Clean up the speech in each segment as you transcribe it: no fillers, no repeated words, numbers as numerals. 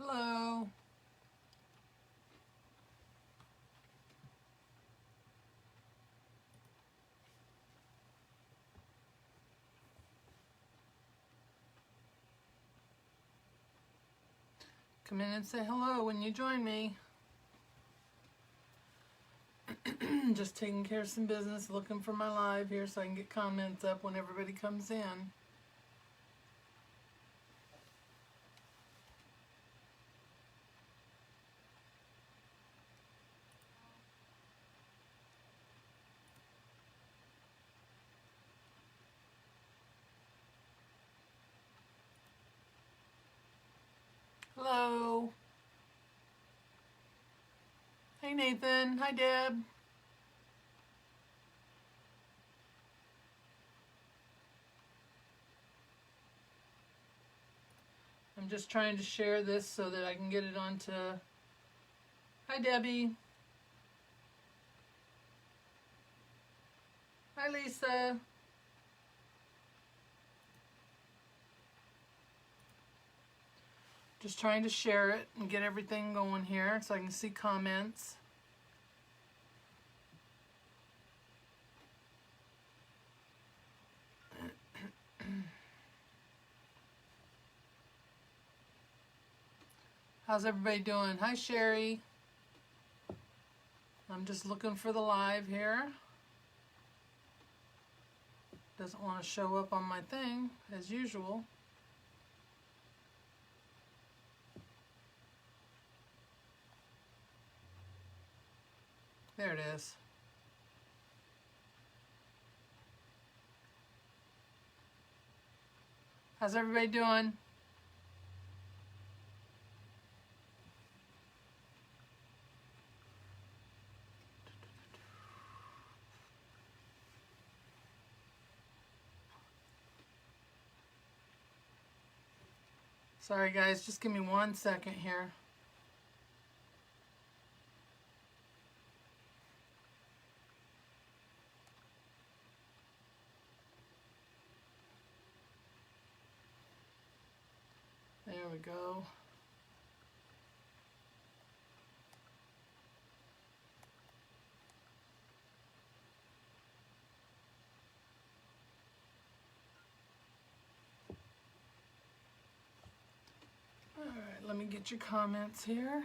Hello. Come in and say hello when you join me. Just taking care of some business, looking for my live here so I can get comments up when everybody comes in. Hello. Hey Nathan. Hi Deb. I'm just trying to share this so that I can get it onto... Hi Debbie. Hi Lisa. Just trying to share it and get everything going here so I can see comments. How's everybody doing? Hi Sherry. I'm just looking for the live here. Doesn't want to show up on my thing as usual. There it is. How's everybody doing? Sorry guys, just give me 1 second here. There we go. All right, let me get your comments here.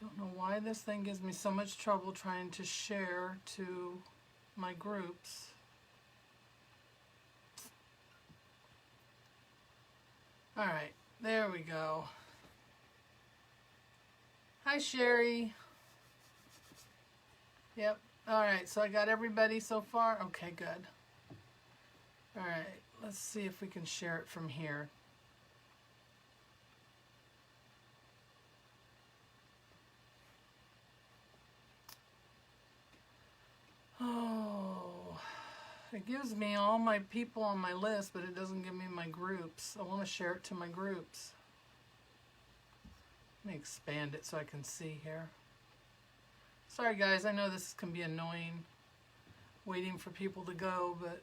Don't know why this thing gives me so much trouble trying to share to my groups. All right, there we go. Hi Sherry. Yep. All right, so I got everybody so far. Okay, good. All right, let's see if we can share it from here. Oh, it gives me all my people on my list, but it doesn't give me my groups. I want to share it to my groups. Let me expand it so I can see here. Sorry guys, I know this can be annoying waiting for people to go, but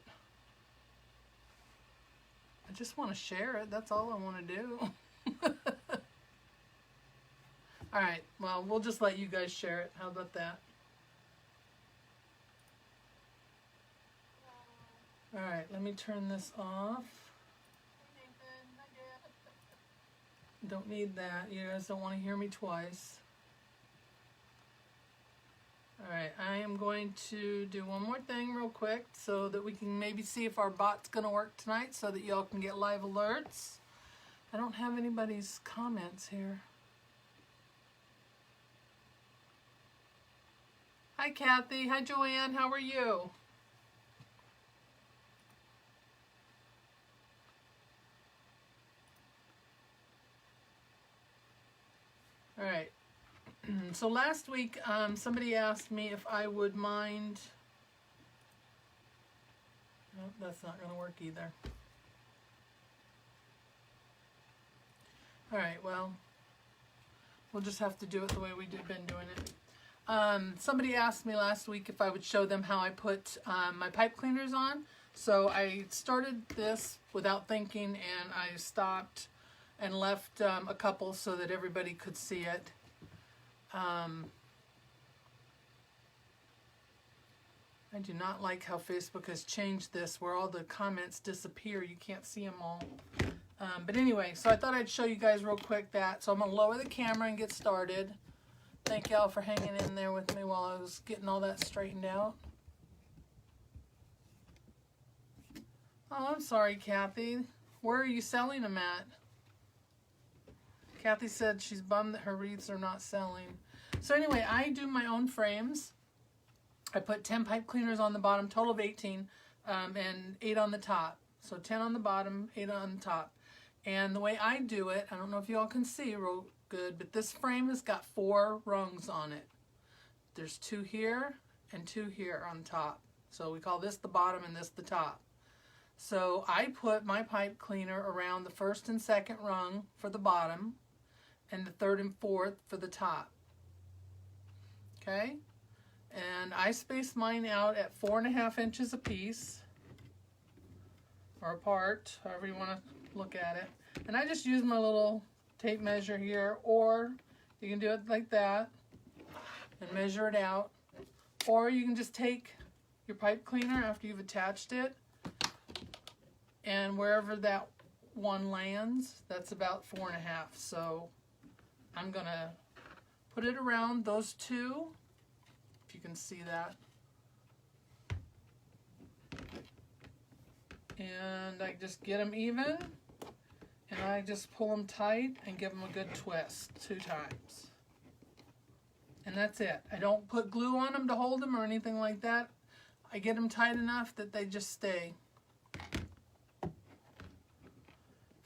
I just want to share it. That's all I want to do. All right, well, we'll just let you guys share it. How about that? All right, let me turn this off. Don't need that. You guys don't want to hear me twice. All right, I am going to do one more thing real quick so that we can maybe see if our bot's going to work tonight so that y'all can get live alerts. I don't have anybody's comments here. Hi, Kathy. Hi, Joanne. How are you? All right. So last week, somebody asked me if I would mind... Nope, that's not going to work either. All right, well, we'll just have to do it the way we've been doing it. Somebody asked me last week if I would show them how I put my pipe cleaners on. So I started this without thinking, and I stopped and left a couple so that everybody could see it. I do not like how Facebook has changed this where all the comments disappear. You can't see them all. But anyway, so I thought I'd show you guys real quick that. So I'm going to lower the camera and get started. Thank y'all for hanging in there with me while I was getting all that straightened out. Oh, I'm sorry, Kathy. Where are you selling them at? Kathy said she's bummed that her wreaths are not selling. So anyway, I do my own frames. I put 10 pipe cleaners on the bottom, total of 18, and 8 on the top. So 10 on the bottom, 8 on the top. And the way I do it, I don't know if y'all can see real good, but this frame has got 4 rungs on it. There's 2 here and 2 here on top. So we call this the bottom and this the top. So I put my pipe cleaner around the 1st and 2nd rung for the bottom and the 3rd and 4th for the top. Okay? And I space mine out at 4.5 inches a piece, or apart, however you want to look at it. And I just use my little tape measure here, or you can do it like that and measure it out. Or you can just take your pipe cleaner after you've attached it, and wherever that one lands, that's about 4.5. So I'm going to put it around those 2. You can see that, and I just get them even, and I just pull them tight and give them a good twist 2 times, and that's it. I don't put glue on them to hold them or anything like that. I get them tight enough that they just stay.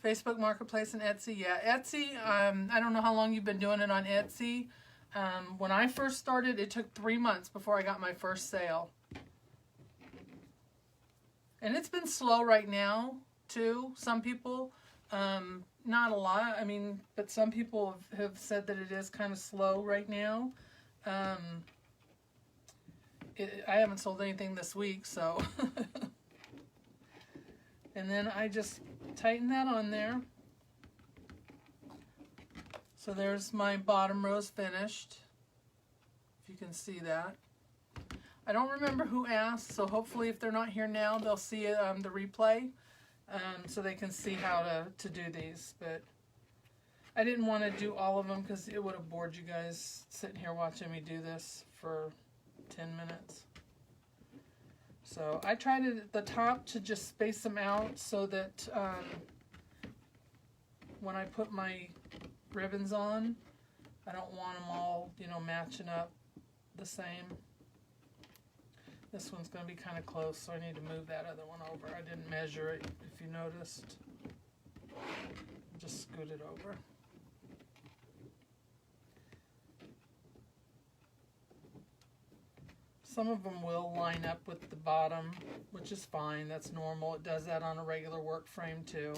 Facebook Marketplace and Etsy. Yeah, Etsy, I don't know how long you've been doing it on Etsy. When I first started, it took 3 months before I got my first sale. And it's been slow right now, too. Some people, not a lot, I mean, but some people have said that it is kind of slow right now. I haven't sold anything this week, so. And then I just tighten that on there. So there's my bottom rows finished, if you can see that. I don't remember who asked, so hopefully if they're not here now, they'll see the replay, so they can see how to do these. But I didn't want to do all of them because it would have bored you guys sitting here watching me do this for 10 minutes. So I tried it at the top to just space them out so that when I put my ribbons on, I don't want them all, you know, matching up the same. This one's going to be kind of close, so I need to move that other one over. I didn't measure it, if you noticed. Just scoot it over. Some of them will line up with the bottom, which is fine. That's normal. It does that on a regular work frame too.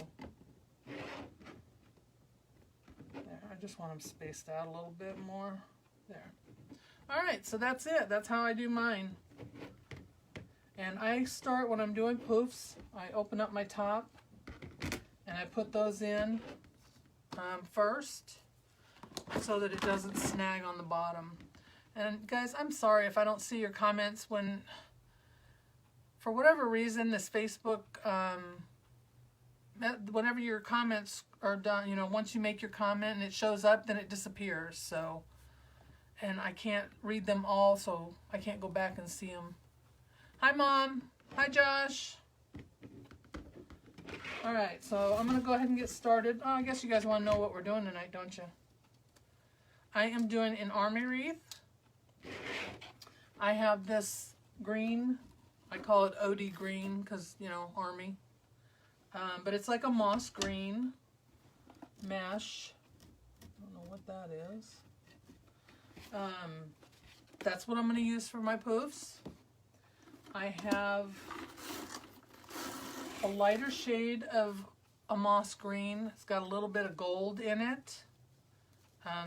There, I just want them spaced out a little bit more. There. Alright, so that's it. That's how I do mine. And I start when I'm doing poofs, I open up my top and I put those in first so that it doesn't snag on the bottom. And guys, I'm sorry if I don't see your comments when, for whatever reason, this Facebook, whenever your comments are done, you know, once you make your comment and it shows up, then it disappears. So, and I can't read them all, so I can't go back and see them. Hi, Mom. Hi, Josh. All right, so I'm going to go ahead and get started. Oh, I guess you guys want to know what we're doing tonight, don't you? I am doing an Army Wreath. I have this green, I call it OD green because, you know, Army. But it's like a moss green mesh. I don't know what that is. That's what I'm going to use for my poofs. I have a lighter shade of a moss green. It's got a little bit of gold in it.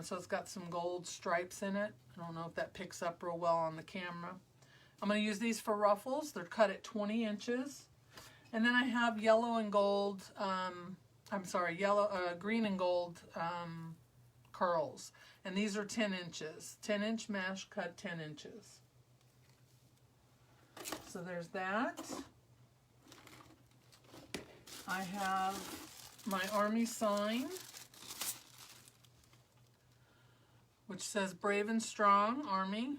So it's got some gold stripes in it. I don't know if that picks up real well on the camera. I'm going to use these for ruffles. They're cut at 20 inches. And then I have yellow and gold, green and gold curls. And these are 10 inches. 10-inch mesh cut 10 inches. So there's that. I have my Army sign, which says Brave and Strong, Army.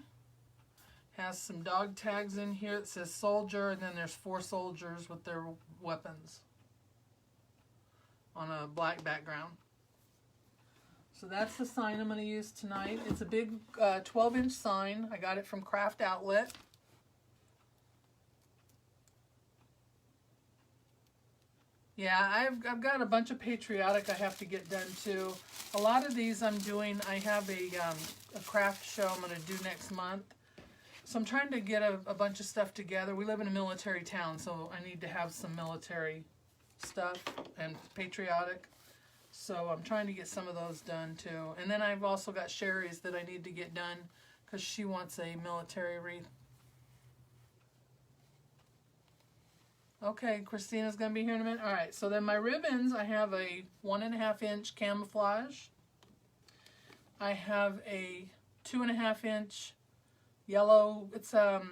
Has some dog tags in here. It says soldier, and then there's 4 soldiers with their weapons on a black background. So that's the sign I'm going to use tonight. It's a big 12-inch sign. I got it from Craft Outlet. Yeah, I've got a bunch of patriotic I have to get done too. A lot of these I'm doing, I have a craft show I'm going to do next month. So I'm trying to get a bunch of stuff together. We live in a military town, so I need to have some military stuff and patriotic. So I'm trying to get some of those done too. And then I've also got Sherry's that I need to get done because she wants a military wreath. Okay, Christina's going to be here in a minute. All right, so then my ribbons, I have a 1.5-inch camouflage. I have a 2.5-inch yellow. It's not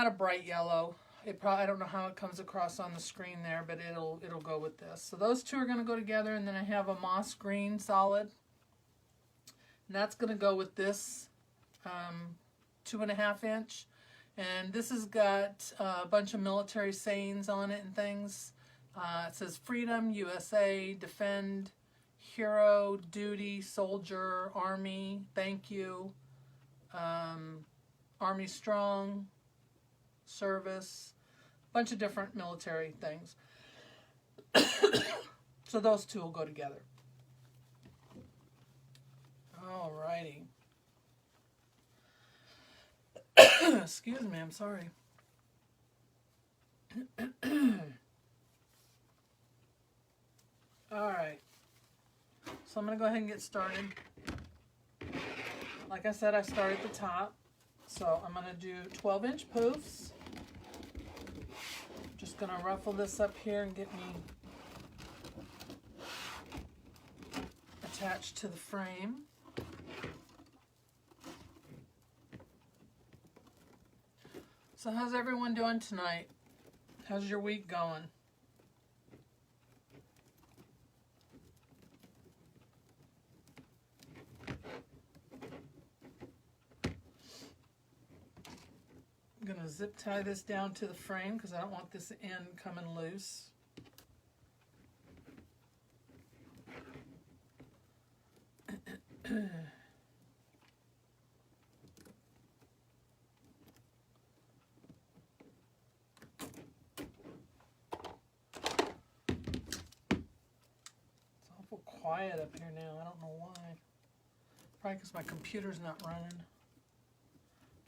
a bright yellow. I don't know how it comes across on the screen there, but it'll go with this. So those two are going to go together, and then I have a moss green solid. And that's going to go with this 2.5-inch. And this has got a bunch of military sayings on it and things. It says freedom, USA, defend, hero, duty, soldier, army, thank you, army strong, service, a bunch of different military things. So those two will go together. Alrighty. Excuse me, I'm sorry. Alright. So I'm going to go ahead and get started. Like I said, I start at the top. So I'm going to do 12-inch poofs. Just going to ruffle this up here and get me attached to the frame. So how's everyone doing tonight? How's your week going? I'm going to zip tie this down to the frame because I don't want this end coming loose. Quiet up here now. I don't know why. Probably because my computer's not running.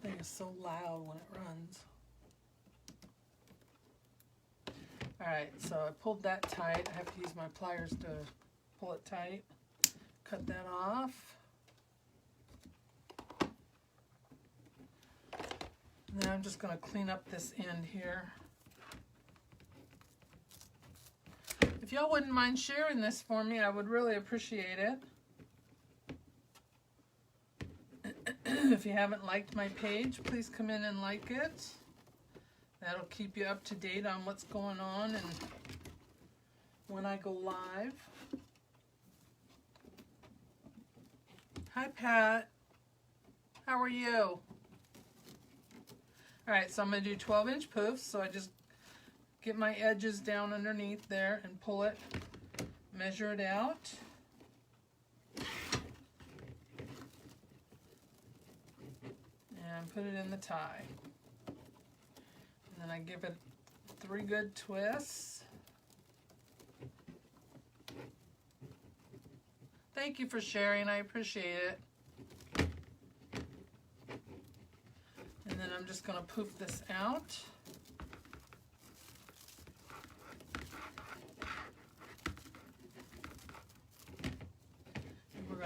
The thing is so loud when it runs. Alright, so I pulled that tight. I have to use my pliers to pull it tight. Cut that off. And then I'm just going to clean up this end here. If y'all wouldn't mind sharing this for me, I would really appreciate it. If you haven't liked my page, please come in and like it. That'll keep you up to date on what's going on and when I go live. Hi, Pat. How are you? Alright, so I'm going to do 12-inch poofs, so I just get my edges down underneath there and pull it, measure it out. And put it in the tie. And then I give it 3 good twists. Thank you for sharing, I appreciate it. And then I'm just going to poof this out.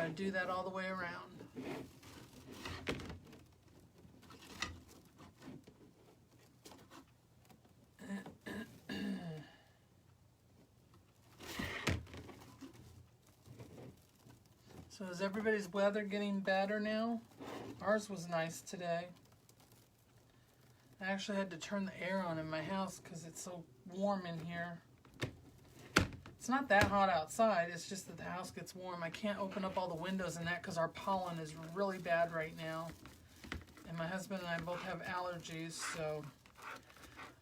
gotta do that all the way around. So is everybody's weather getting better now? Ours was nice today. I actually had to turn the air on in my house because it's so warm in here. It's not that hot outside, it's just that the house gets warm. I can't open up all the windows and that because our pollen is really bad right now. And my husband and I both have allergies, so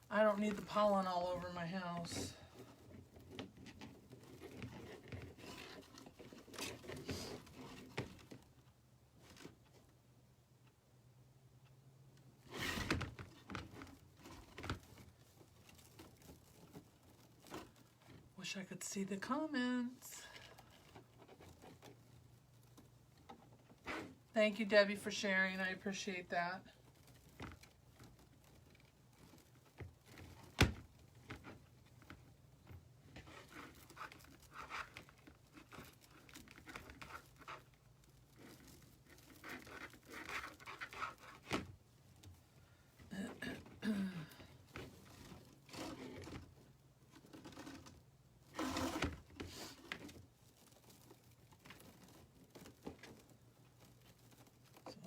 I don't need the pollen all over my house. Wish I could see the comments. Thank you, Debbie, for sharing. I appreciate that.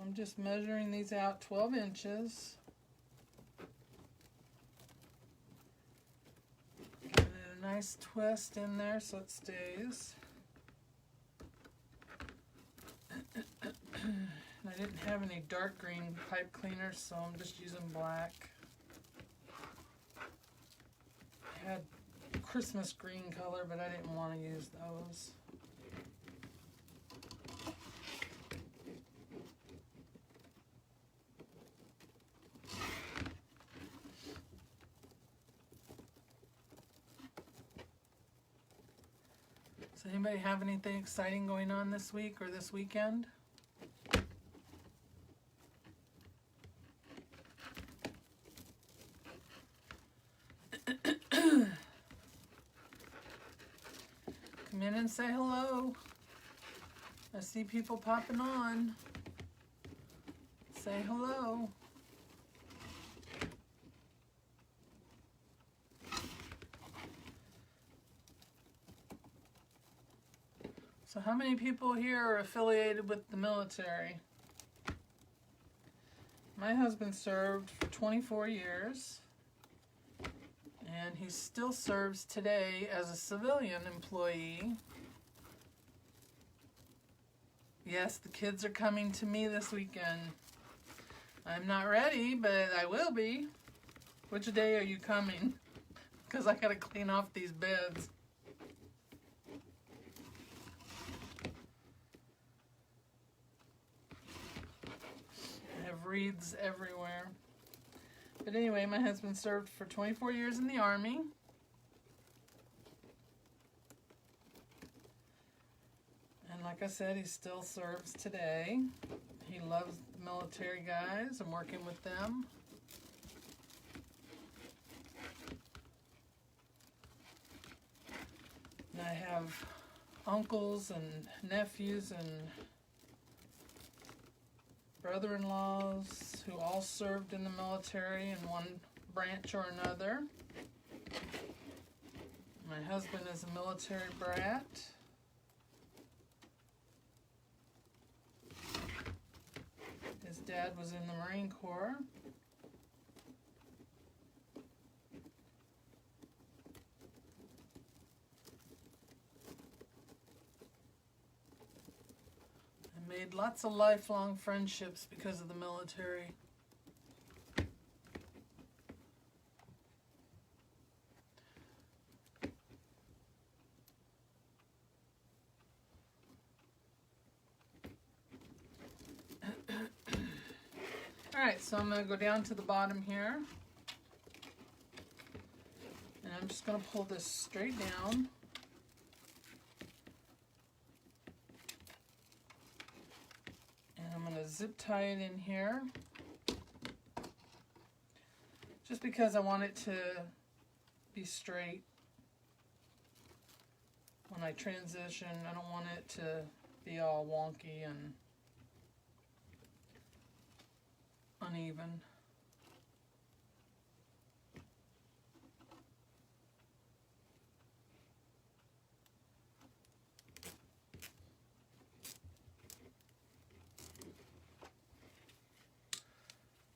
I'm just measuring these out 12 inches. Giving it a nice twist in there so it stays. I didn't have any dark green pipe cleaners, so I'm just using black. I had Christmas green color, but I didn't want to use those. Does anybody have anything exciting going on this week or this weekend? Come in and say hello. I see people popping on. Say hello. So how many people here are affiliated with the military? My husband served for 24 years, and he still serves today as a civilian employee. Yes, the kids are coming to me this weekend. I'm not ready, but I will be. Which day are you coming? Because I gotta clean off these beds. Wreaths everywhere. But anyway, my husband served for 24 years in the Army. And like I said, he still serves today. He loves the military guys and working with them. And I have uncles and nephews and brother-in-laws who all served in the military in one branch or another. My husband is a military brat. His dad was in the Marine Corps. Made lots of lifelong friendships because of the military. Alright, so I'm going to go down to the bottom here. And I'm just going to pull this straight down. I'm going to zip tie it in here, just because I want it to be straight when I transition. I don't want it to be all wonky and uneven.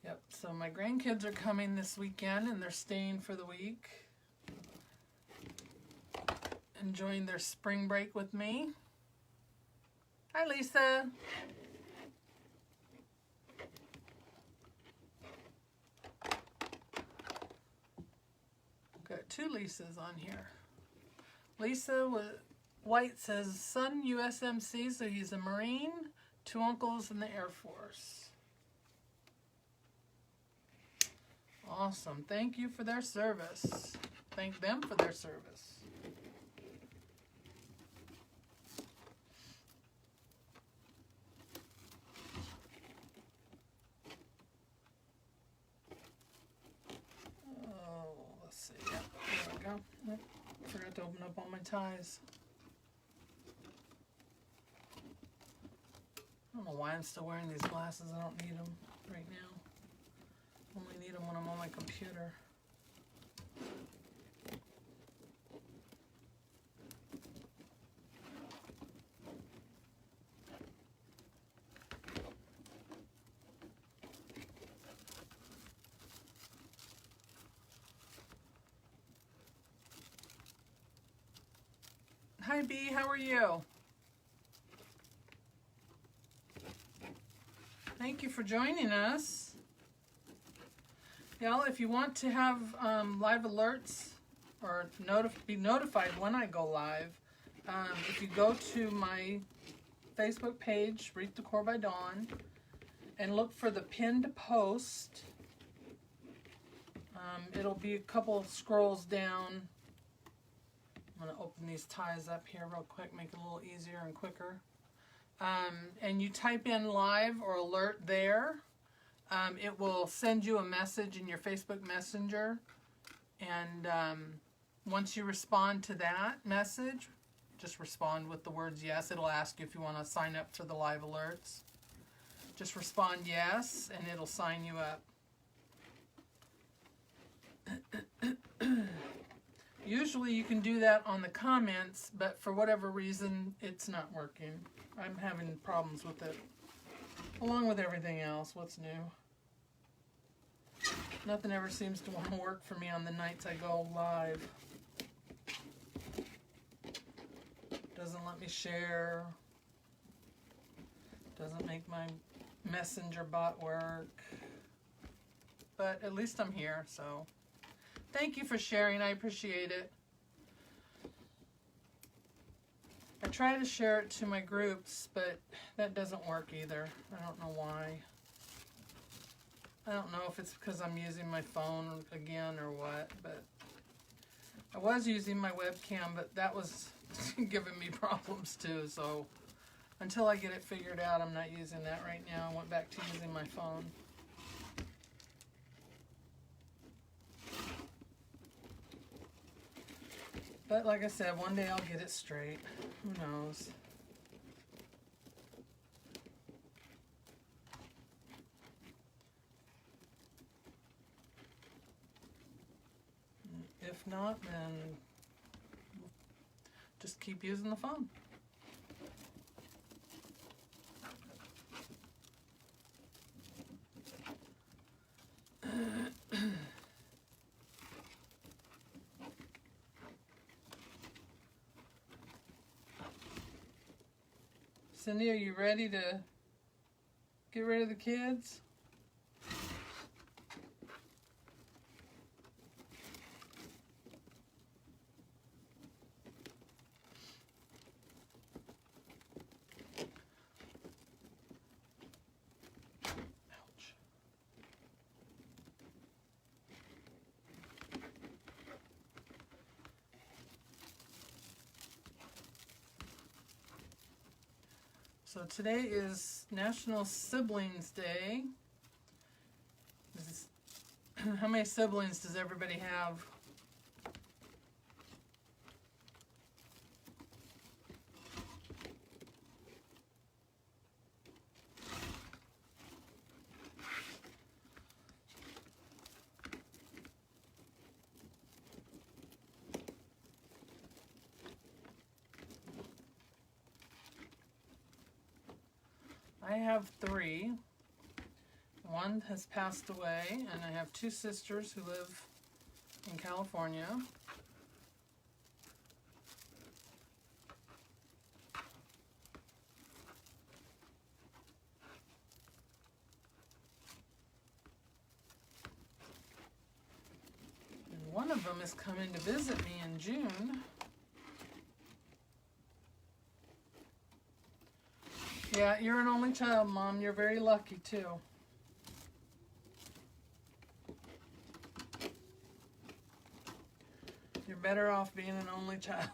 Yep, so my grandkids are coming this weekend and they're staying for the week, enjoying their spring break with me. Hi, Lisa. Got two Lisas on here. Lisa White says, son USMC, so he's a Marine, two uncles in the Air Force. Awesome. Thank you for their service. Thank them for their service. Oh, let's see. Yep, there we go. Yep. Forgot to open up all my ties. I don't know why I'm still wearing these glasses. I don't need them right now. Only need them when I'm on my computer. Hi B, how are you? Thank you for joining us. Y'all, if you want to have live alerts or be notified when I go live, if you go to my Facebook page, Wreath Decor by Dawn, and look for the pinned post, it'll be a couple scrolls down. I'm going to open these ties up here real quick, make it a little easier and quicker. And you type in live or alert there. It will send you a message in your Facebook Messenger, and once you respond to that message, just respond with the words yes. It'll ask you if you want to sign up for the live alerts. Just respond yes, and it'll sign you up. Usually you can do that on the comments, but for whatever reason, it's not working. I'm having problems with it, along with everything else. What's new? Nothing ever seems to want to work for me on the nights I go live. Doesn't let me share. Doesn't make my messenger bot work. But at least I'm here, so thank you for sharing. I appreciate it. I try to share it to my groups, but that doesn't work either. I don't know why. I don't know if it's because I'm using my phone again or what, but I was using my webcam, but that was giving me problems too, so until I get it figured out, I'm not using that right now. I went back to using my phone. But like I said, one day I'll get it straight. Who knows? If not, then just keep using the phone. Cindy, are you ready to get rid of the kids? So today is National Siblings Day. How many siblings does everybody have? I have 3. One has passed away, and I have 2 sisters who live in California. And one of them is coming to visit me in June. Yeah, you're an only child, Mom. You're very lucky, too. You're better off being an only child.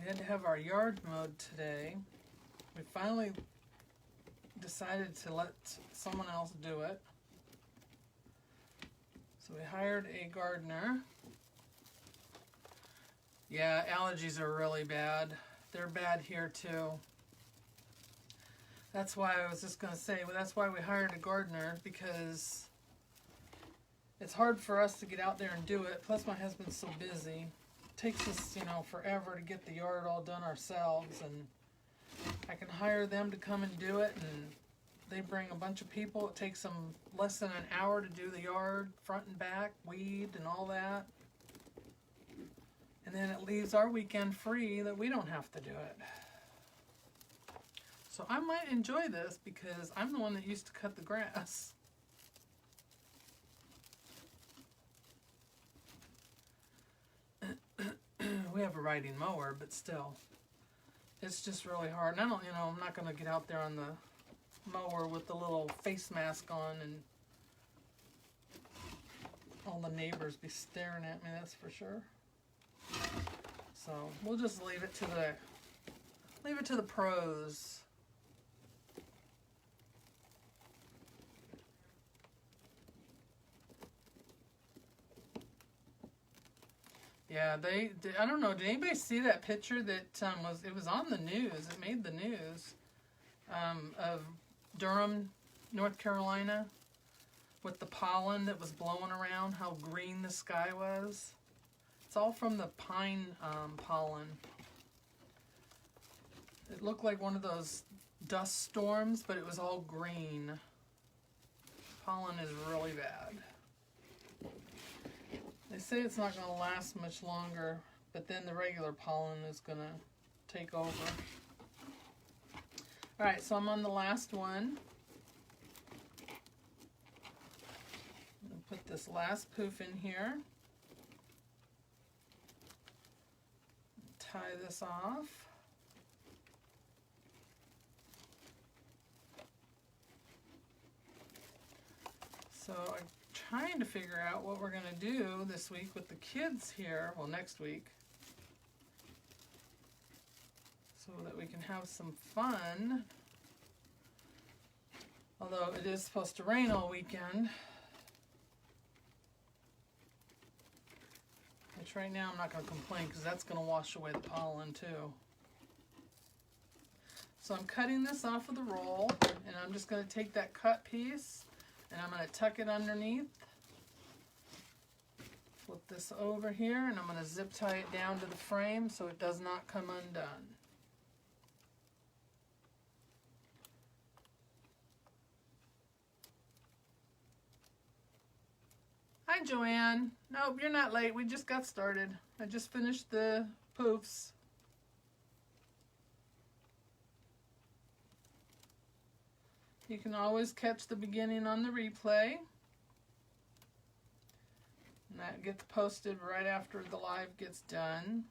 We had to have our yard mowed today. We finally decided to let someone else do it. So we hired a gardener. Yeah, allergies are really bad. They're bad here too. That's why I was just going to say, well, that's why we hired a gardener, because it's hard for us to get out there and do it. Plus my husband's so busy. Takes us, you know, forever to get the yard all done ourselves, and I can hire them to come and do it, and they bring a bunch of people. It takes them less than an hour to do the yard, front and back, weed and all that. And then it leaves our weekend free that we don't have to do it. So I might enjoy this because I'm the one that used to cut the grass. We have a riding mower, but still, it's just really hard. And I don't, you know, I'm not going to get out there on the mower with the little face mask on and all the neighbors be staring at me, that's for sure. So we'll just leave it to the pros. Yeah, I don't know, did anybody see that picture that it was on the news, it made the news, of Durham, North Carolina, with the pollen that was blowing around, how green the sky was? It's all from the pine pollen. It looked like one of those dust storms, but it was all green. Pollen is really bad. They say it's not going to last much longer, but then the regular pollen is going to take over. Alright, so I'm on the last one. I'm going to put this last poof in here. Tie this off. So I'm trying to figure out what we're going to do this week with the kids here, well, next week, so that we can have some fun. Although it is supposed to rain all weekend. Which right now I'm not going to complain because that's going to wash away the pollen too. So I'm cutting this off of the roll, and I'm just going to take that cut piece and I'm going to tuck it underneath. Flip this over here, and I'm going to zip tie it down to the frame so it does not come undone. Hi, Joanne. Nope, you're not late. We just got started. I just finished the poofs. You can always catch the beginning on the replay. And that gets posted right after the live gets done.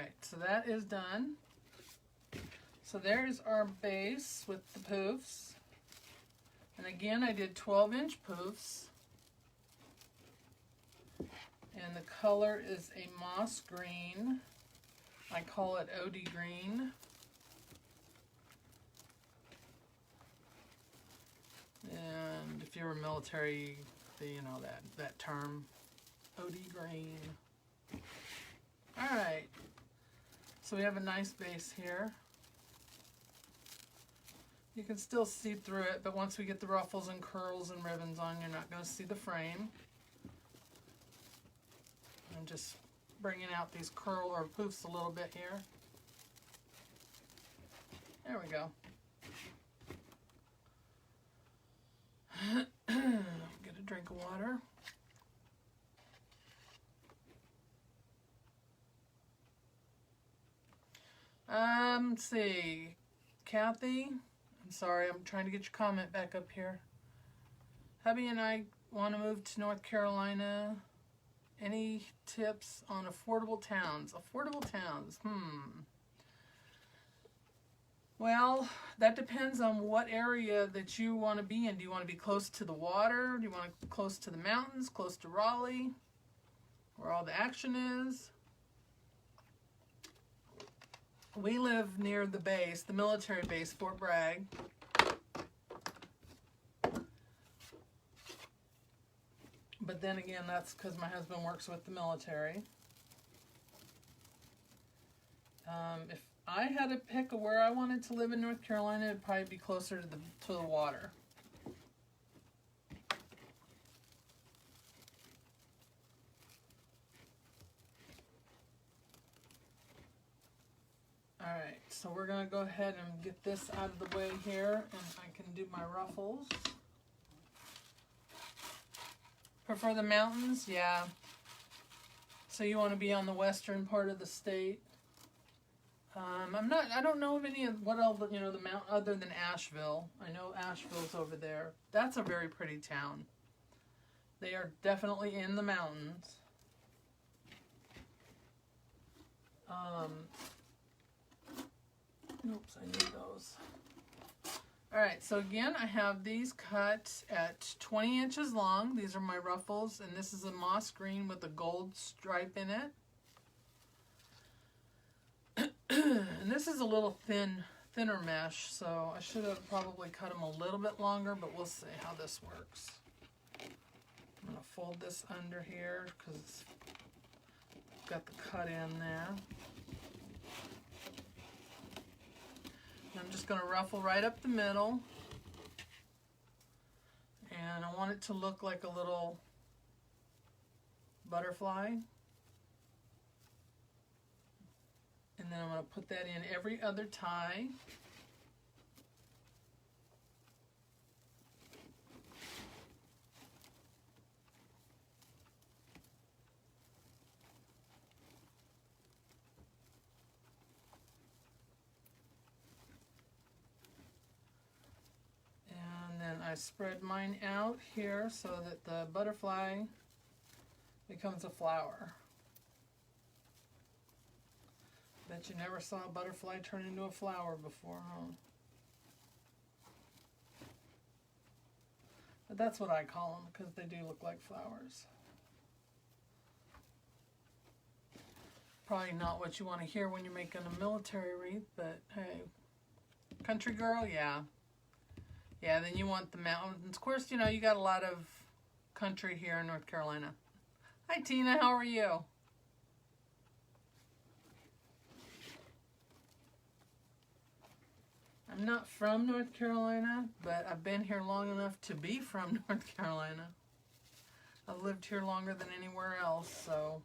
Alright, so that is done. So there's our base with the poofs. And again, I did 12-inch poofs. And the color is a moss green. I call it OD green. And if you're military, you know that term, OD green. All right, so we have a nice base here. You can still see through it, but once we get the ruffles and curls and ribbons on, you're not going to see the frame. I'm just bringing out these curl or poofs a little bit here. There we go. Get a drink of water. Let's see. Kathy, I'm sorry, I'm trying to get your comment back up here. Hubby and I want to move to North Carolina. Any tips on affordable towns? Affordable towns, Well, that depends on what area that you want to be in. Do you want to be close to the water? Do you want to be close to the mountains, close to Raleigh, where all the action is? We live near the base, the military base, Fort Bragg. But then again, that's because my husband works with the military. If I had to pick where I wanted to live in North Carolina, it'd probably be closer to the water. Alright, so we're going to go ahead and get this out of the way here, and I can do my ruffles. Prefer the mountains? Yeah. So you want to be on the western part of the state. I don't know of any of what else, the mount other than Asheville. I know Asheville's over there. That's a very pretty town. They are definitely in the mountains. Oops, I need those. Alright, so again, I have these cut at 20 inches long. These are my ruffles, and this is a moss green with a gold stripe in it. And this is a little thinner mesh, so I should have probably cut them a little bit longer, but we'll see how this works. I'm going to fold this under here because it's got the cut in there. I'm just going to ruffle right up the middle, and I want it to look like a little butterfly. And then I'm going to put that in every other tie. I spread mine out here so that the butterfly becomes a flower. Bet you never saw a butterfly turn into a flower before, huh? But that's what I call them because they do look like flowers. Probably not what you want to hear when you're making a military wreath, but hey, country girl, yeah. Yeah, then you want the mountains. Of course, you got a lot of country here in North Carolina. Hi, Tina. How are you? I'm not from North Carolina, but I've been here long enough to be from North Carolina. I've lived here longer than anywhere else, so...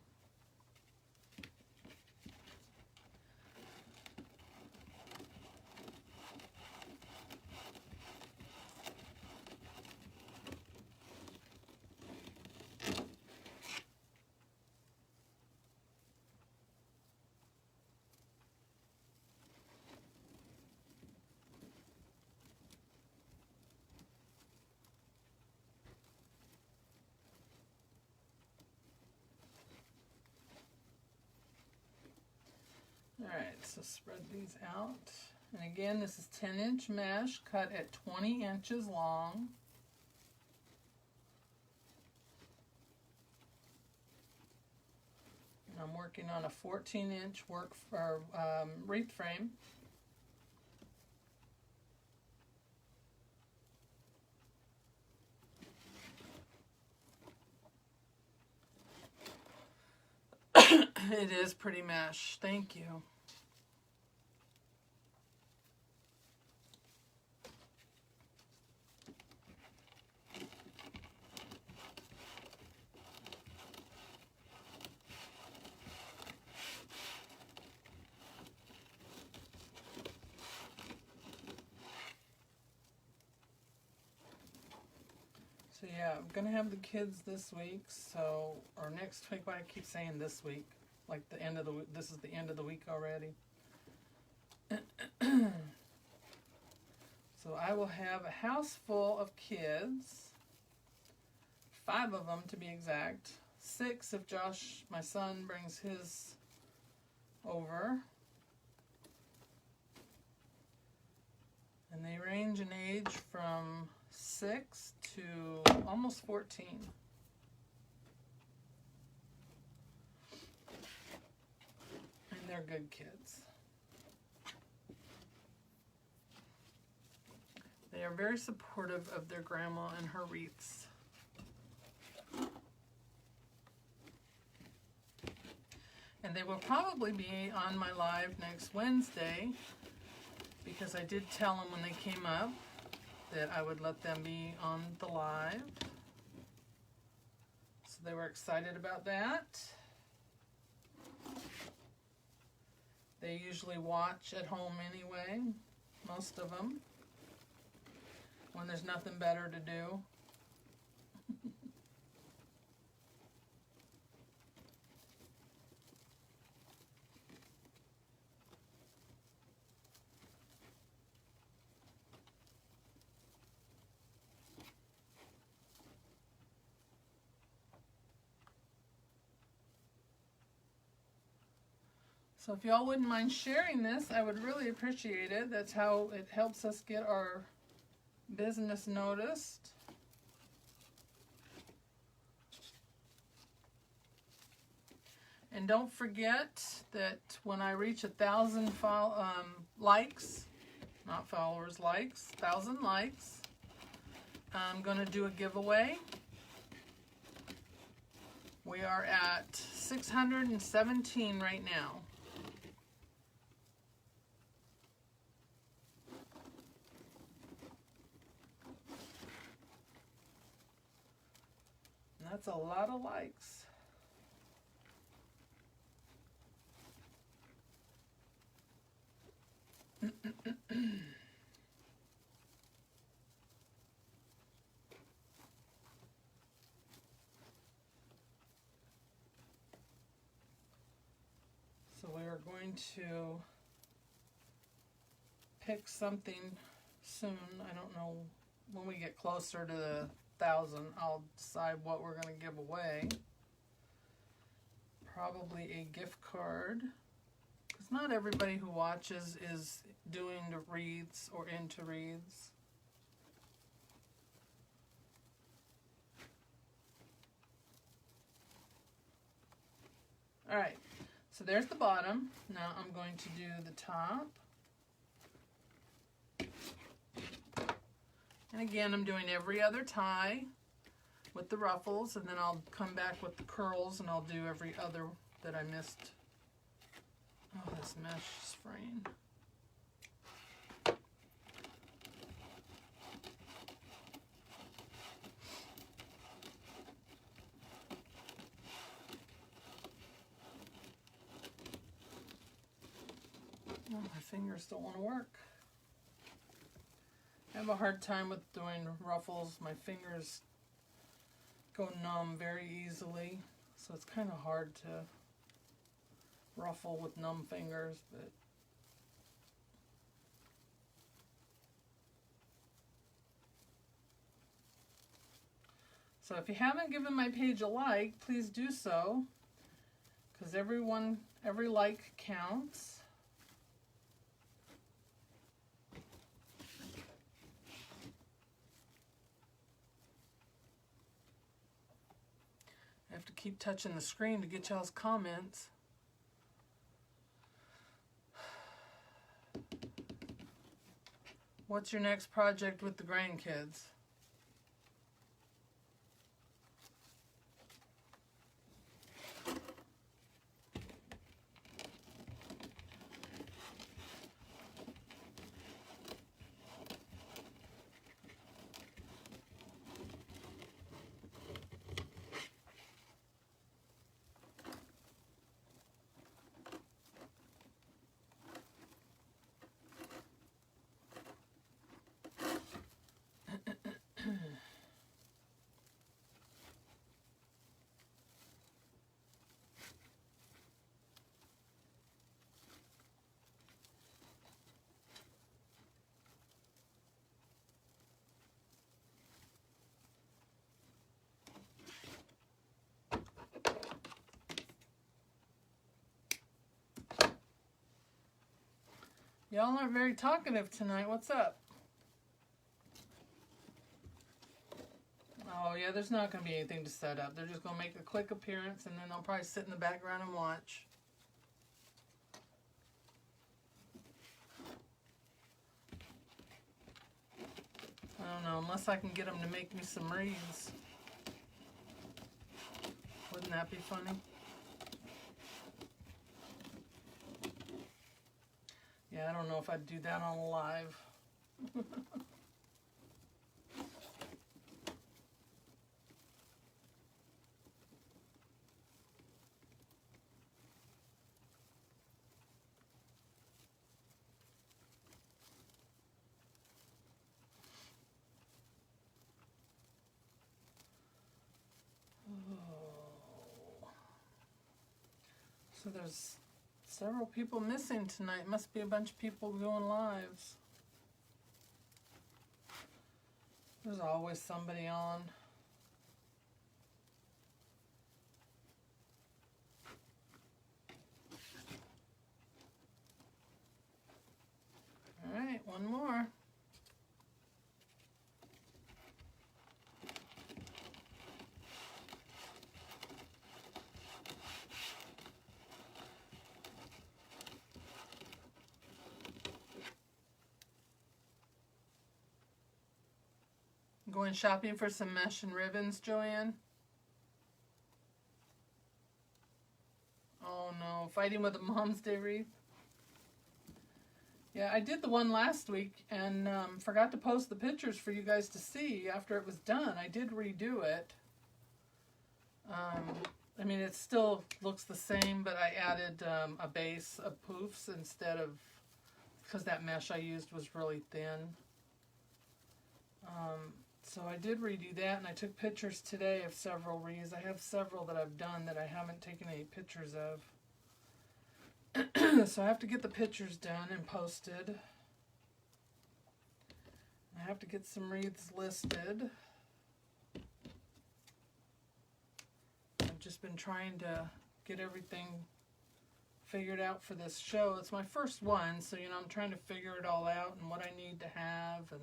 So spread these out. And again, this is 10-inch mesh cut at 20 inches long. And I'm working on a 14-inch wreath frame. It is pretty mesh. Thank you. So yeah, I'm gonna have the kids this week, or next week. Why I keep saying this week, like the end of the week. This is the end of the week already. So I will have a house full of kids, 5 of them to be exact, 6 if Josh, my son, brings his over. And they range in age from 6 to almost 14. And they're good kids. They are very supportive of their grandma and her wreaths. And they will probably be on my live next Wednesday, because I did tell them when they came up that I would let them be on the live. So they were excited about that. They usually watch at home anyway, most of them, when there's nothing better to do. So if y'all wouldn't mind sharing this, I would really appreciate it. That's how it helps us get our business noticed. And don't forget that when I reach 1,000 likes, not followers, likes, 1,000 likes, I'm going to do a giveaway. We are at 617 right now. That's a lot of likes. So we are going to pick something soon. I don't know, when we get closer to the 1,000, I'll decide what we're going to give away. Probably a gift card, because not everybody who watches is doing the wreaths or into wreaths. All right, so there's the bottom. Now I'm going to do the top. And again, I'm doing every other tie with the ruffles, and then I'll come back with the curls, and I'll do every other that I missed. Oh, this mesh is fraying. Oh, my fingers don't want to work. I have a hard time with doing ruffles. My fingers go numb very easily, so it's kind of hard to ruffle with numb fingers, but so if you haven't given my page a like, please do so, because every like counts. have to keep touching the screen to get y'all's comments. What's your next project with the grandkids? Y'all aren't very talkative tonight. What's up? Oh, yeah, there's not going to be anything to set up. They're just going to make a quick appearance, and then they'll probably sit in the background and watch. I don't know, unless I can get them to make me some wreaths. Wouldn't that be funny? Yeah, I don't know if I'd do that on live. So there's several people missing tonight. Must be a bunch of people going lives. There's always somebody on. All right, one more. Going shopping for some mesh and ribbons, Joanne? Oh no, fighting with a Mom's Day wreath? Yeah, I did the one last week and forgot to post the pictures for you guys to see after it was done. I did redo it. I mean, it still looks the same, but I added a base of Poofs instead of, because that mesh I used was really thin. So I did redo that, and I took pictures today of several wreaths. I have several that I've done that I haven't taken any pictures of. So I have to get the pictures done and posted. I have to get some wreaths listed. I've just been trying to get everything figured out for this show. It's my first one, so you know, I'm trying to figure it all out and what I need to have, and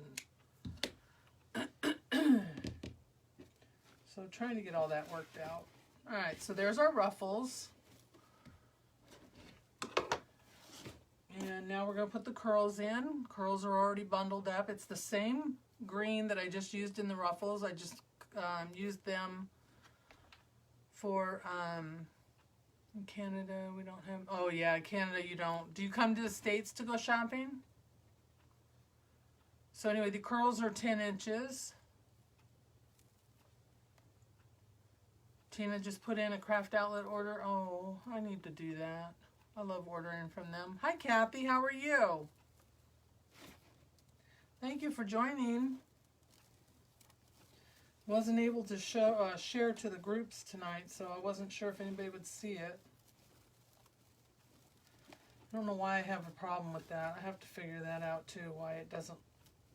so trying to get all that worked out. All right, so there's our ruffles. And now we're going to put the curls in. Curls are already bundled up. It's the same green that I just used in the ruffles. I just used them for, in Canada, we don't have, oh yeah, Canada you don't. Do you come to the States to go shopping? So anyway, the curls are 10 inches. Tina just put in a craft outlet order. Oh, I need to do that. I love ordering from them. Hi, Kathy. How are you? Thank you for joining. Wasn't able to share to the groups tonight, so I wasn't sure if anybody would see it. I don't know why I have a problem with that. I have to figure that out too, why it doesn't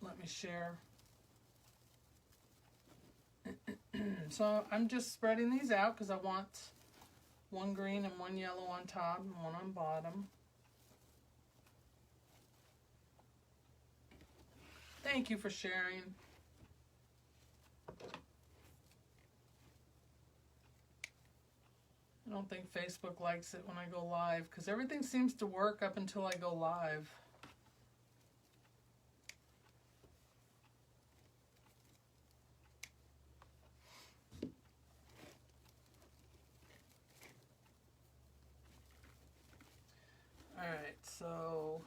let me share. So I'm just spreading these out because I want one green and one yellow on top and one on bottom. Thank you for sharing. I don't think Facebook likes it when I go live because everything seems to work up until I go live. Alright, so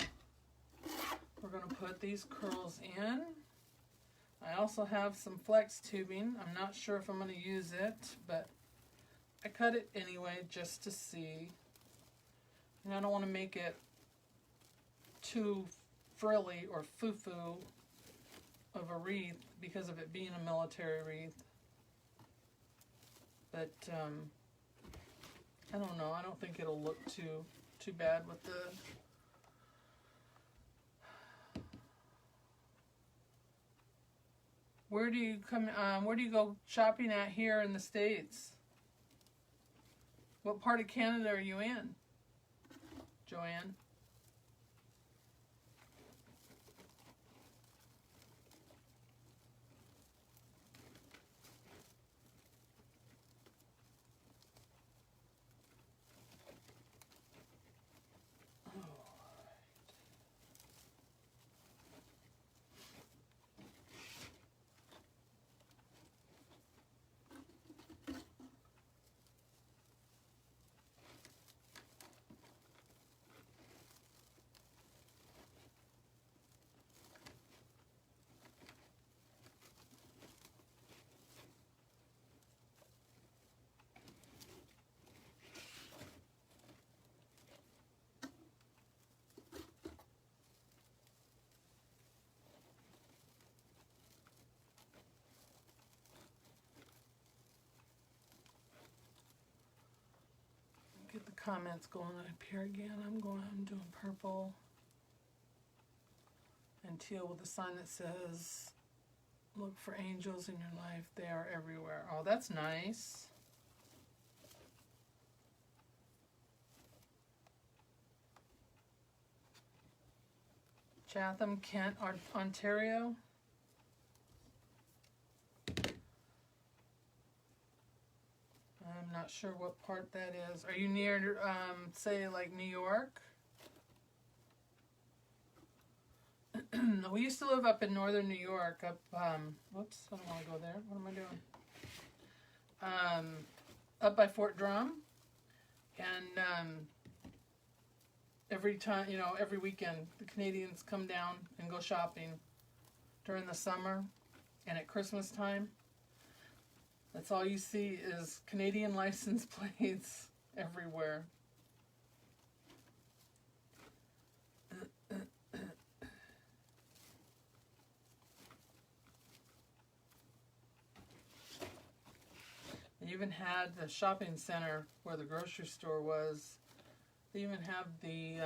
we're going to put these curls in. I also have some flex tubing. I'm not sure if I'm going to use it, but I cut it anyway just to see. And I don't want to make it too frilly or foo-foo of a wreath because of it being a military wreath. But I don't know. I don't think it'll look too bad with the Where do you go shopping at here in the States? What part of Canada are you in, Joanne? Get the comments going up here again. I'm doing purple and teal with a sign that says, look for angels in your life. They are everywhere. Oh, that's nice. Chatham, Kent, Ontario. I'm not sure what part that is. Are you near, say, like New York? We used to live up in northern New York, up, whoops, I don't want to go there. What am I doing? Up by Fort Drum. And every time, every weekend, the Canadians come down and go shopping during the summer and at Christmas time. That's all you see is Canadian license plates everywhere. They even had the shopping center where the grocery store was. They even have the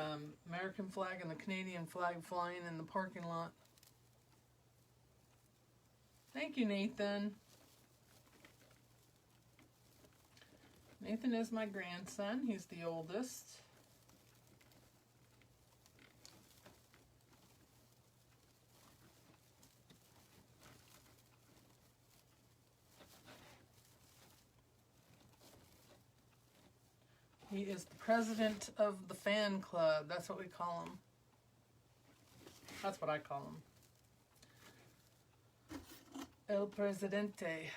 American flag and the Canadian flag flying in the parking lot. Thank you, Nathan. Nathan is my grandson. He's the oldest. He is the president of the fan club. That's what we call him. That's what I call him. El Presidente.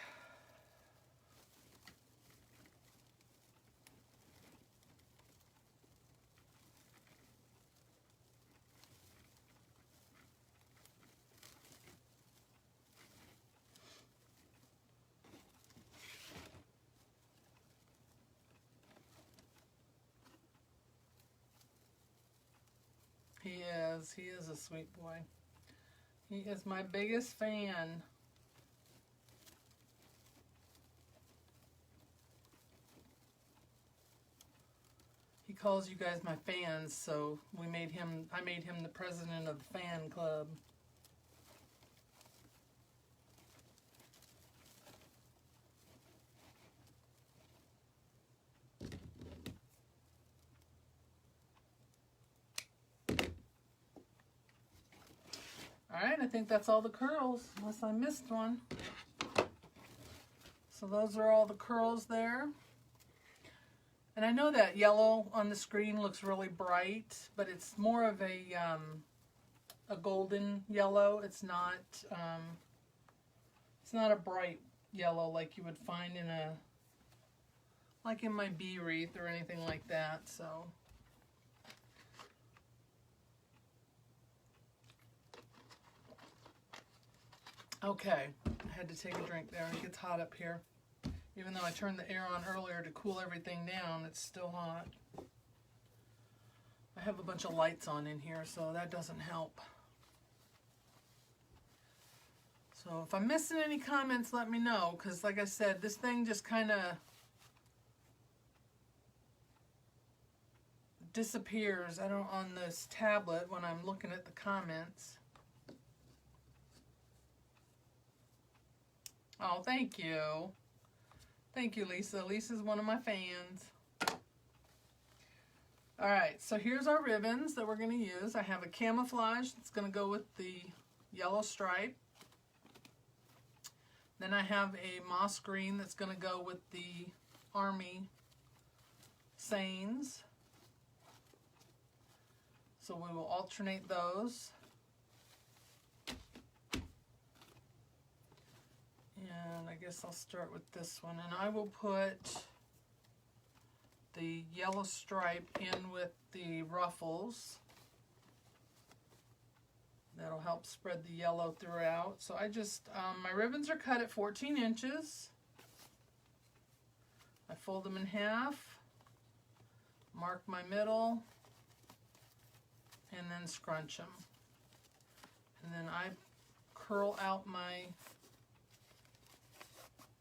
He is a sweet boy. He is my biggest fan. He calls you guys my fans, so I made him the president of the fan club. Alright, I think that's all the curls, unless I missed one. So those are all the curls there. And I know that yellow on the screen looks really bright, but it's more of a golden yellow. It's not a bright yellow like you would find in like in my bee wreath or anything like that. So okay, I had to take a drink there. It gets hot up here. Even though I turned the air on earlier to cool everything down, it's still hot. I have a bunch of lights on in here, so that doesn't help. So if I'm missing any comments, let me know, because like I said, this thing just kind of disappears. I don't on this tablet when I'm looking at the comments. Oh, thank you. Thank you, Lisa. Lisa's one of my fans. All right, so here's our ribbons that we're going to use. I have a camouflage that's going to go with the yellow stripe. Then I have a moss green that's going to go with the Army sayings. So we will alternate those. And I guess I'll start with this one. And I will put the yellow stripe in with the Ruffles. That'll help spread the yellow throughout. So I just, my ribbons are cut at 14 inches. I fold them in half, mark my middle, and then scrunch them. And then I curl out my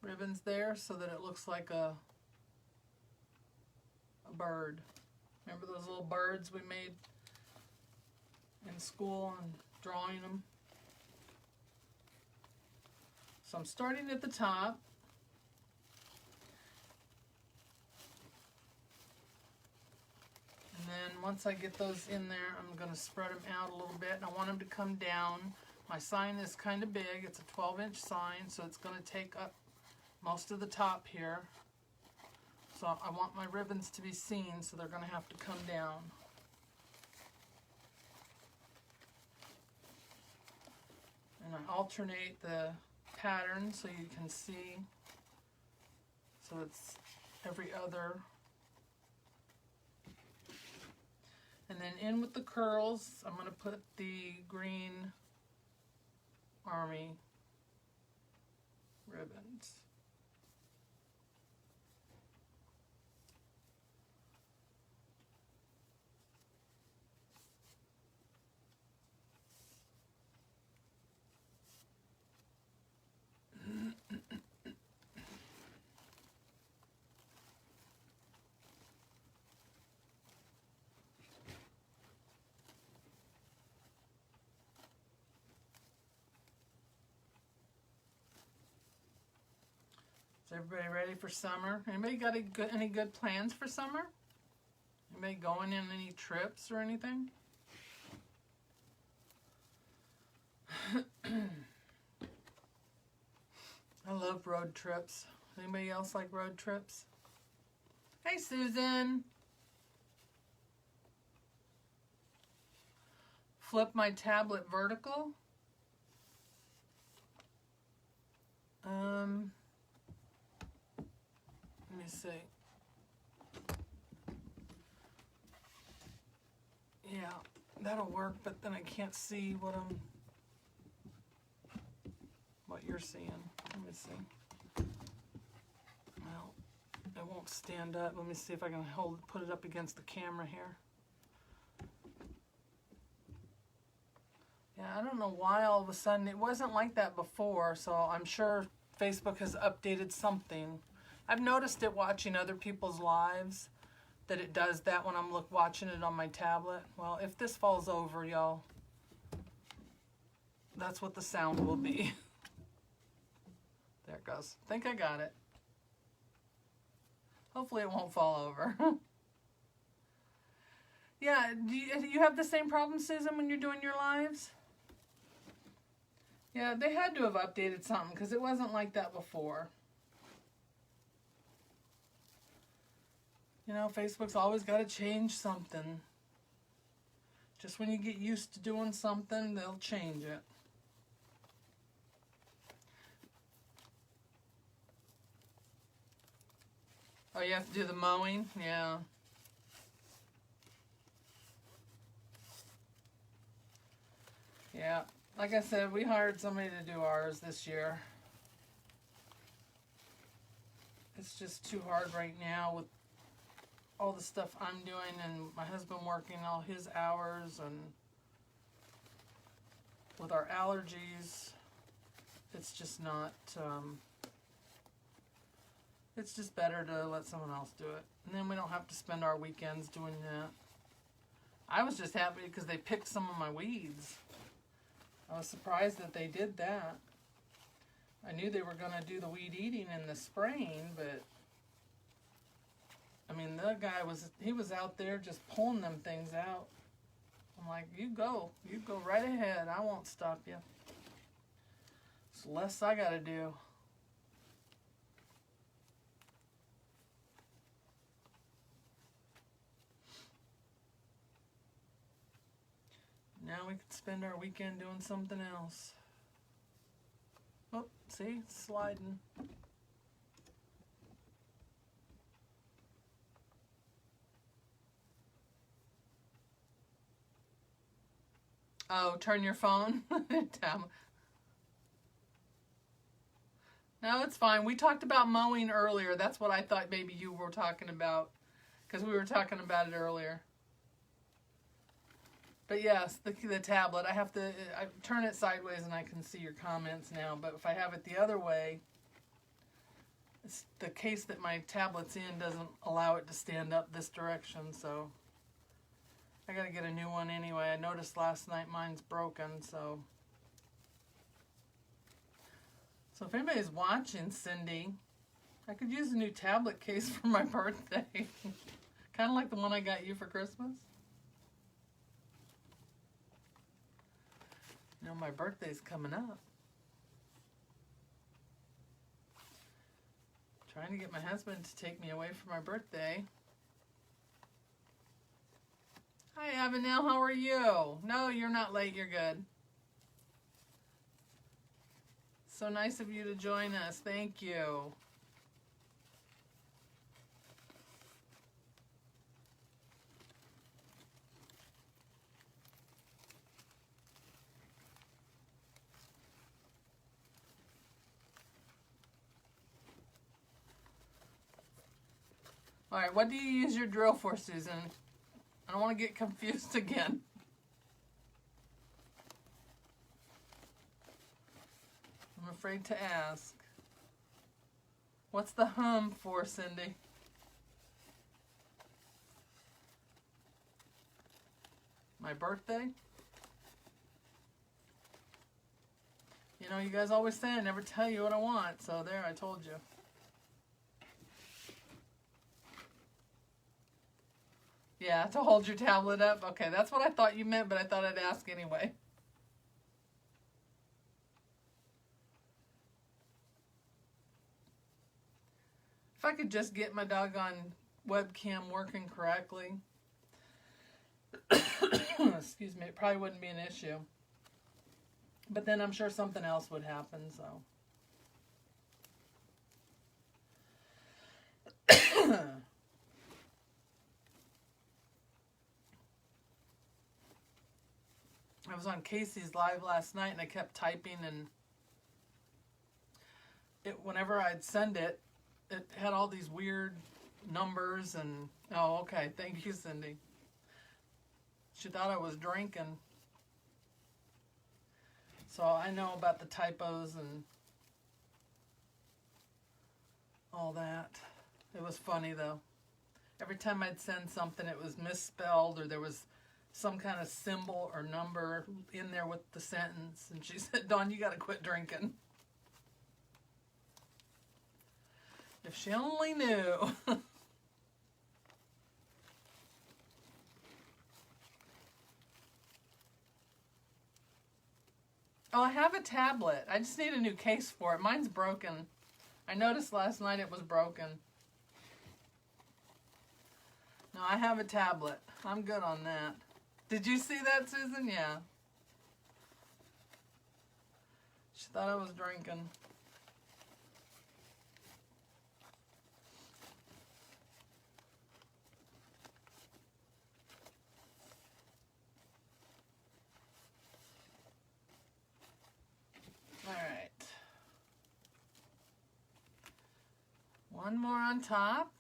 ribbons there so that it looks like a bird. Remember those little birds we made in school and drawing them? So I'm starting at the top. And then once I get those in there, I'm going to spread them out a little bit. And I want them to come down. My sign is kind of big. It's a 12-inch sign, so it's going to take up most of the top here. So I want my ribbons to be seen, so they're going to have to come down. And I alternate the pattern so you can see. So it's every other. And then in with the curls, I'm going to put the green Army ribbons. Is everybody ready for summer? Anybody got any good plans for summer? Anybody going in any trips or anything? I love road trips. Anybody else like road trips? Hey, Susan. Flip my tablet vertical. Let me see. Yeah, that'll work, but then I can't see what you're seeing. Let me see. Well, it won't stand up. Let me see if I can put it up against the camera here. Yeah, I don't know why all of a sudden it wasn't like that before, so I'm sure Facebook has updated something. I've noticed it watching other people's lives, that it does that when I'm watching it on my tablet. Well, if this falls over, y'all, that's what the sound will be. There it goes. I think I got it. Hopefully it won't fall over. Yeah, do you have the same problem, Susan, when you're doing your lives? Yeah, they had to have updated something because it wasn't like that before. You know, Facebook's always got to change something. Just when you get used to doing something, they'll change it. Oh, you have to do the mowing? Yeah. Yeah. Like I said, we hired somebody to do ours this year. It's just too hard right now with all the stuff I'm doing and my husband working all his hours and with our allergies. It's just not, it's just better to let someone else do it. And then we don't have to spend our weekends doing that. I was just happy because they picked some of my weeds. I was surprised that they did that. I knew they were going to do the weed eating and the spraying, but I mean, the guy he was out there just pulling them things out. I'm like, you go right ahead. I won't stop you. It's less I got to do. Now we can spend our weekend doing something else. Oh, see? It's sliding. Oh, turn your phone down. No, it's fine. We talked about mowing earlier. That's what I thought maybe you were talking about, because we were talking about it earlier. But yes, the tablet, I turn it sideways and I can see your comments now. But if I have it the other way, the case that my tablet's in doesn't allow it to stand up this direction. So I got to get a new one anyway. I noticed last night mine's broken. So if anybody's watching, Cindy, I could use a new tablet case for my birthday. Kind of like the one I got you for Christmas. You know, my birthday's coming up. Trying to get my husband to take me away for my birthday. Hi, Avenel, how are you? No, you're not late, you're good. So nice of you to join us. Thank you. All right, what do you use your drill for, Susan? I don't want to get confused again. I'm afraid to ask. What's the hum for, Cindy? My birthday? You know, you guys always say I never tell you what I want, so there, I told you. Yeah, to hold your tablet up? Okay, that's what I thought you meant, but I thought I'd ask anyway. If I could just get my doggone webcam working correctly, excuse me, it probably wouldn't be an issue. But then I'm sure something else would happen, so. I was on Casey's live last night and I kept typing, and whenever I'd send it, it had all these weird numbers and, oh, okay, thank you, Cindy. She thought I was drinking. So I know about the typos and all that. It was funny though. Every time I'd send something, it was misspelled or there was some kind of symbol or number in there with the sentence. And she said, Dawn, you got to quit drinking. If she only knew. Oh, I have a tablet. I just need a new case for it. Mine's broken. I noticed last night it was broken. No, I have a tablet. I'm good on that. Did you see that, Susan? Yeah. She thought I was drinking. All right. One more on top.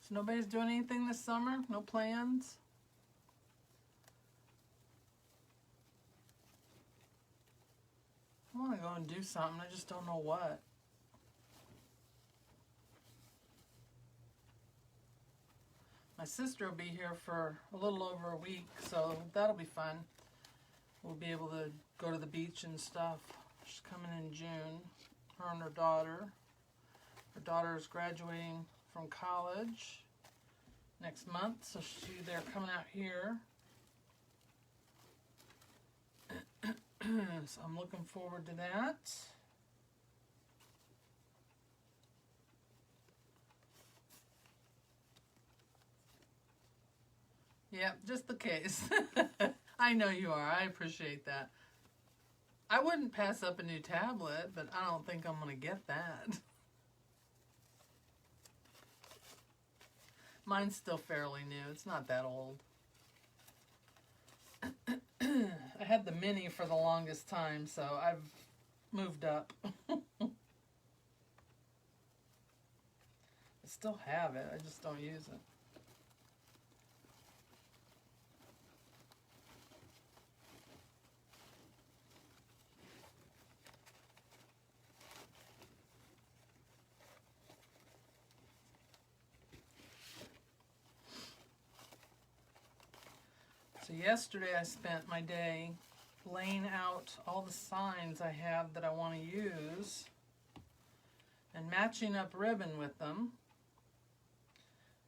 So nobody's doing anything this summer? No plans? I want to go and do something. I just don't know what. My sister will be here for a little over a week, so that'll be fun. We'll be able to go to the beach and stuff. She's coming in June, her and her daughter. Her daughter is graduating from college next month, so they're coming out here. So I'm looking forward to that. Yep, just the case. I know you are. I appreciate that. I wouldn't pass up a new tablet, but I don't think I'm going to get that. Mine's still fairly new. It's not that old. I had the mini for the longest time, so I've moved up. I still have it. I just don't use it. So yesterday I spent my day laying out all the signs I have that I want to use and matching up ribbon with them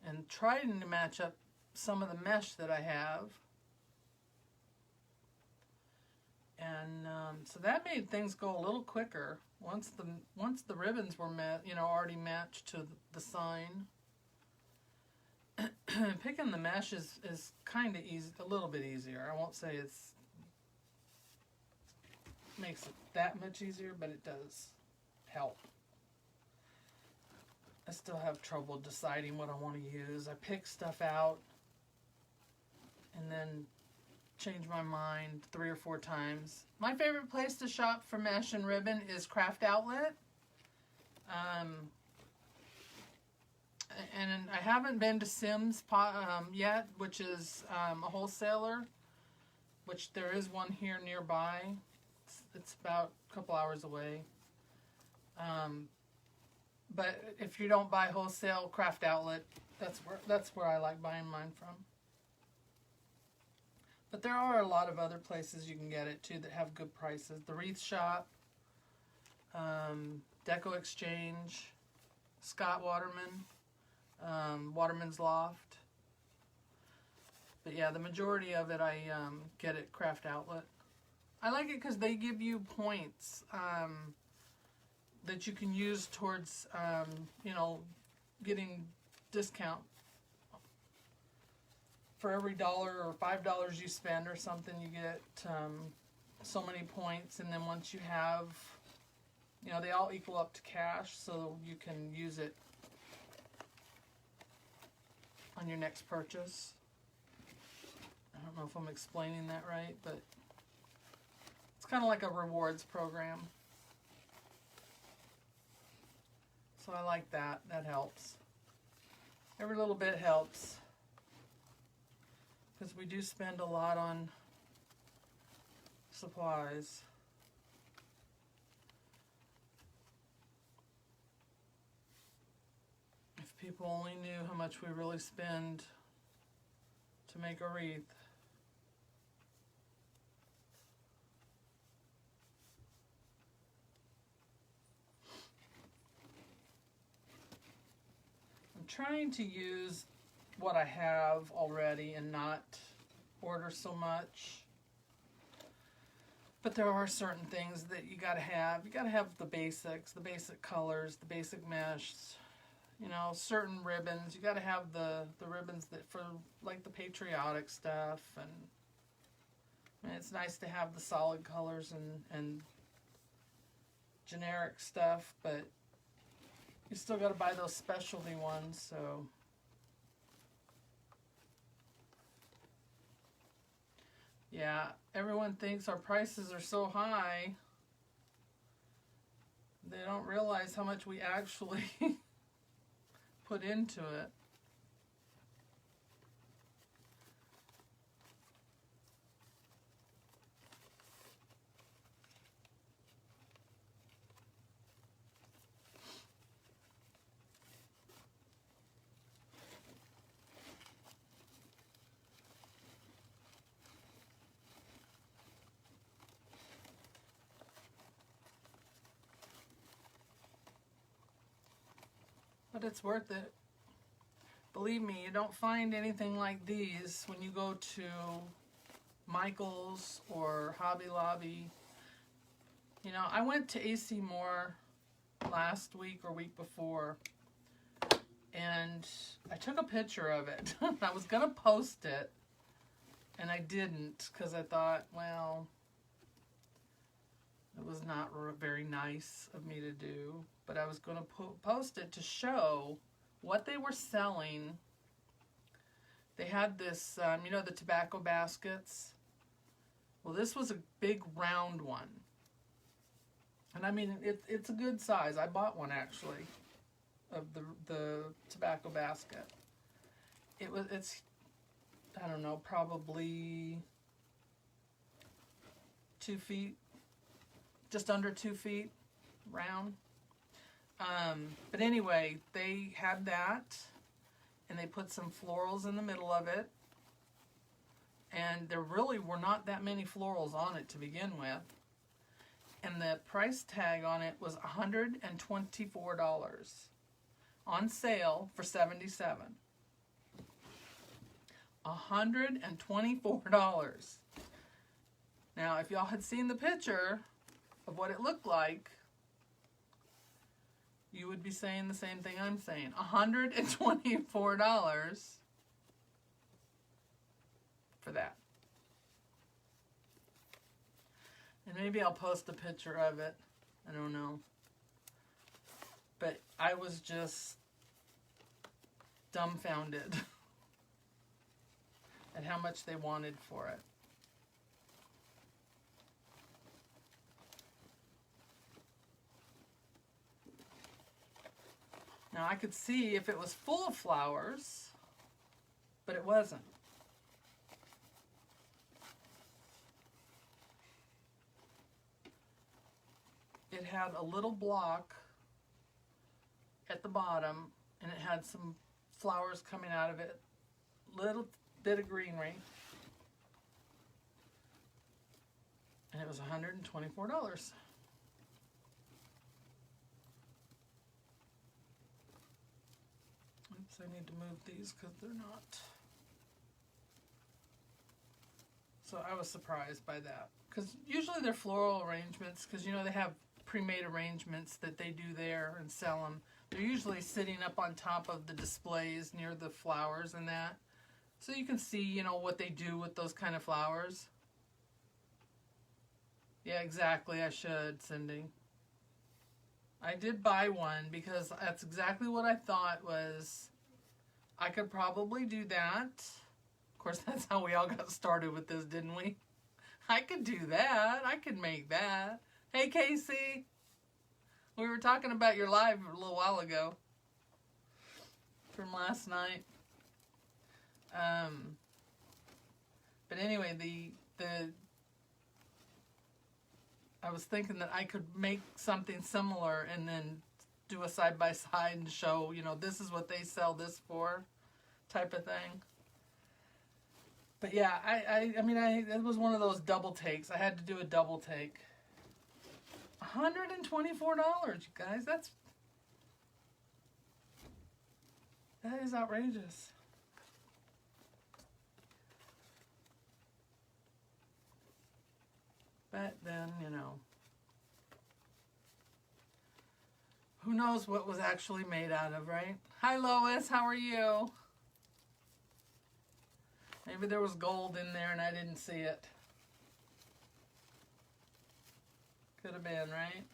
and trying to match up some of the mesh that I have. And so that made things go a little quicker once the ribbons were already matched to the sign. Picking the mesh is kind of easy, a little bit easier. I won't say makes it that much easier, but it does help. I still have trouble deciding what I want to use. I pick stuff out and then change my mind 3 or 4 times. My favorite place to shop for mesh and ribbon is Craft Outlet. And I haven't been to Sims yet, which is a wholesaler, which there is one here nearby. It's about a couple hours away. But if you don't buy wholesale, Craft Outlet, that's where I like buying mine from. But there are a lot of other places you can get it too that have good prices. The Wreath Shop, Deco Exchange, Scott Waterman. Waterman's Loft. But yeah, the majority of it I get at Craft Outlet. I like it because they give you points that you can use towards, getting discount. For every $1 or $5 you spend or something, you get so many points. And then once you have, they all equal up to cash, so you can use it on your next purchase. I don't know if I'm explaining that right, but it's kind of like a rewards program. So I like that. That helps. Every little bit helps. Because we do spend a lot on supplies. If people only knew how much we really spend to make a wreath. I'm trying to use what I have already and not order so much. But there are certain things that you gotta have. You gotta have the basics, the basic colors, the basic mesh, you know, certain ribbons. You gotta have the ribbons that for like the patriotic stuff, and I mean, it's nice to have the solid colors and generic stuff, but you still gotta buy those specialty ones, so. Yeah, everyone thinks our prices are so high. They don't realize how much we actually put into it. But it's worth it. Believe me, you don't find anything like these when you go to Michael's or Hobby Lobby. You know, I went to AC Moore last week or week before, and I took a picture of it. I was gonna post it, and I didn't because I thought, well, it was not very nice of me to do, but I was going to post it to show what they were selling. They had this, you know, the tobacco baskets. Well, this was a big round one. And I mean, it's a good size. I bought one actually of the tobacco basket. It's, I don't know, probably 2 feet. Just under 2 feet round. But anyway, they had that, and they put some florals in the middle of it, and there really were not that many florals on it to begin with, and the price tag on it was $124, on sale for $77. $124. Now, if y'all had seen the picture of what it looked like, you would be saying the same thing I'm saying. $124 for that. And maybe I'll post a picture of it. I don't know. But I was just dumbfounded at how much they wanted for it. Now I could see if it was full of flowers, but it wasn't. It had a little block at the bottom, and it had some flowers coming out of it, little bit of greenery, and it was $124. Oops, I need to move these because they're not. So I was surprised by that, because usually they're floral arrangements, because you know they have pre-made arrangements that they do there and sell them. They're usually sitting up on top of the displays near the flowers and that, so you can see, you know, what they do with those kind of flowers. Yeah, exactly. I should, Cindy. I did buy one because that's exactly what I thought was I could probably do that. Of course, that's how we all got started with this, didn't we? I could do that. I could make that. Hey, Casey. We were talking about your live a little while ago from last night. But anyway, I was thinking that I could make something similar and then do a side-by-side and show, you know, this is what they sell this for type of thing. But yeah, I mean, it was one of those double takes. I had to do a double take. $124, you guys. That is outrageous. But then, you know, who knows what was actually made out of, right? Hi, Lois. How are you? Maybe there was gold in there and I didn't see it. Could have been, right?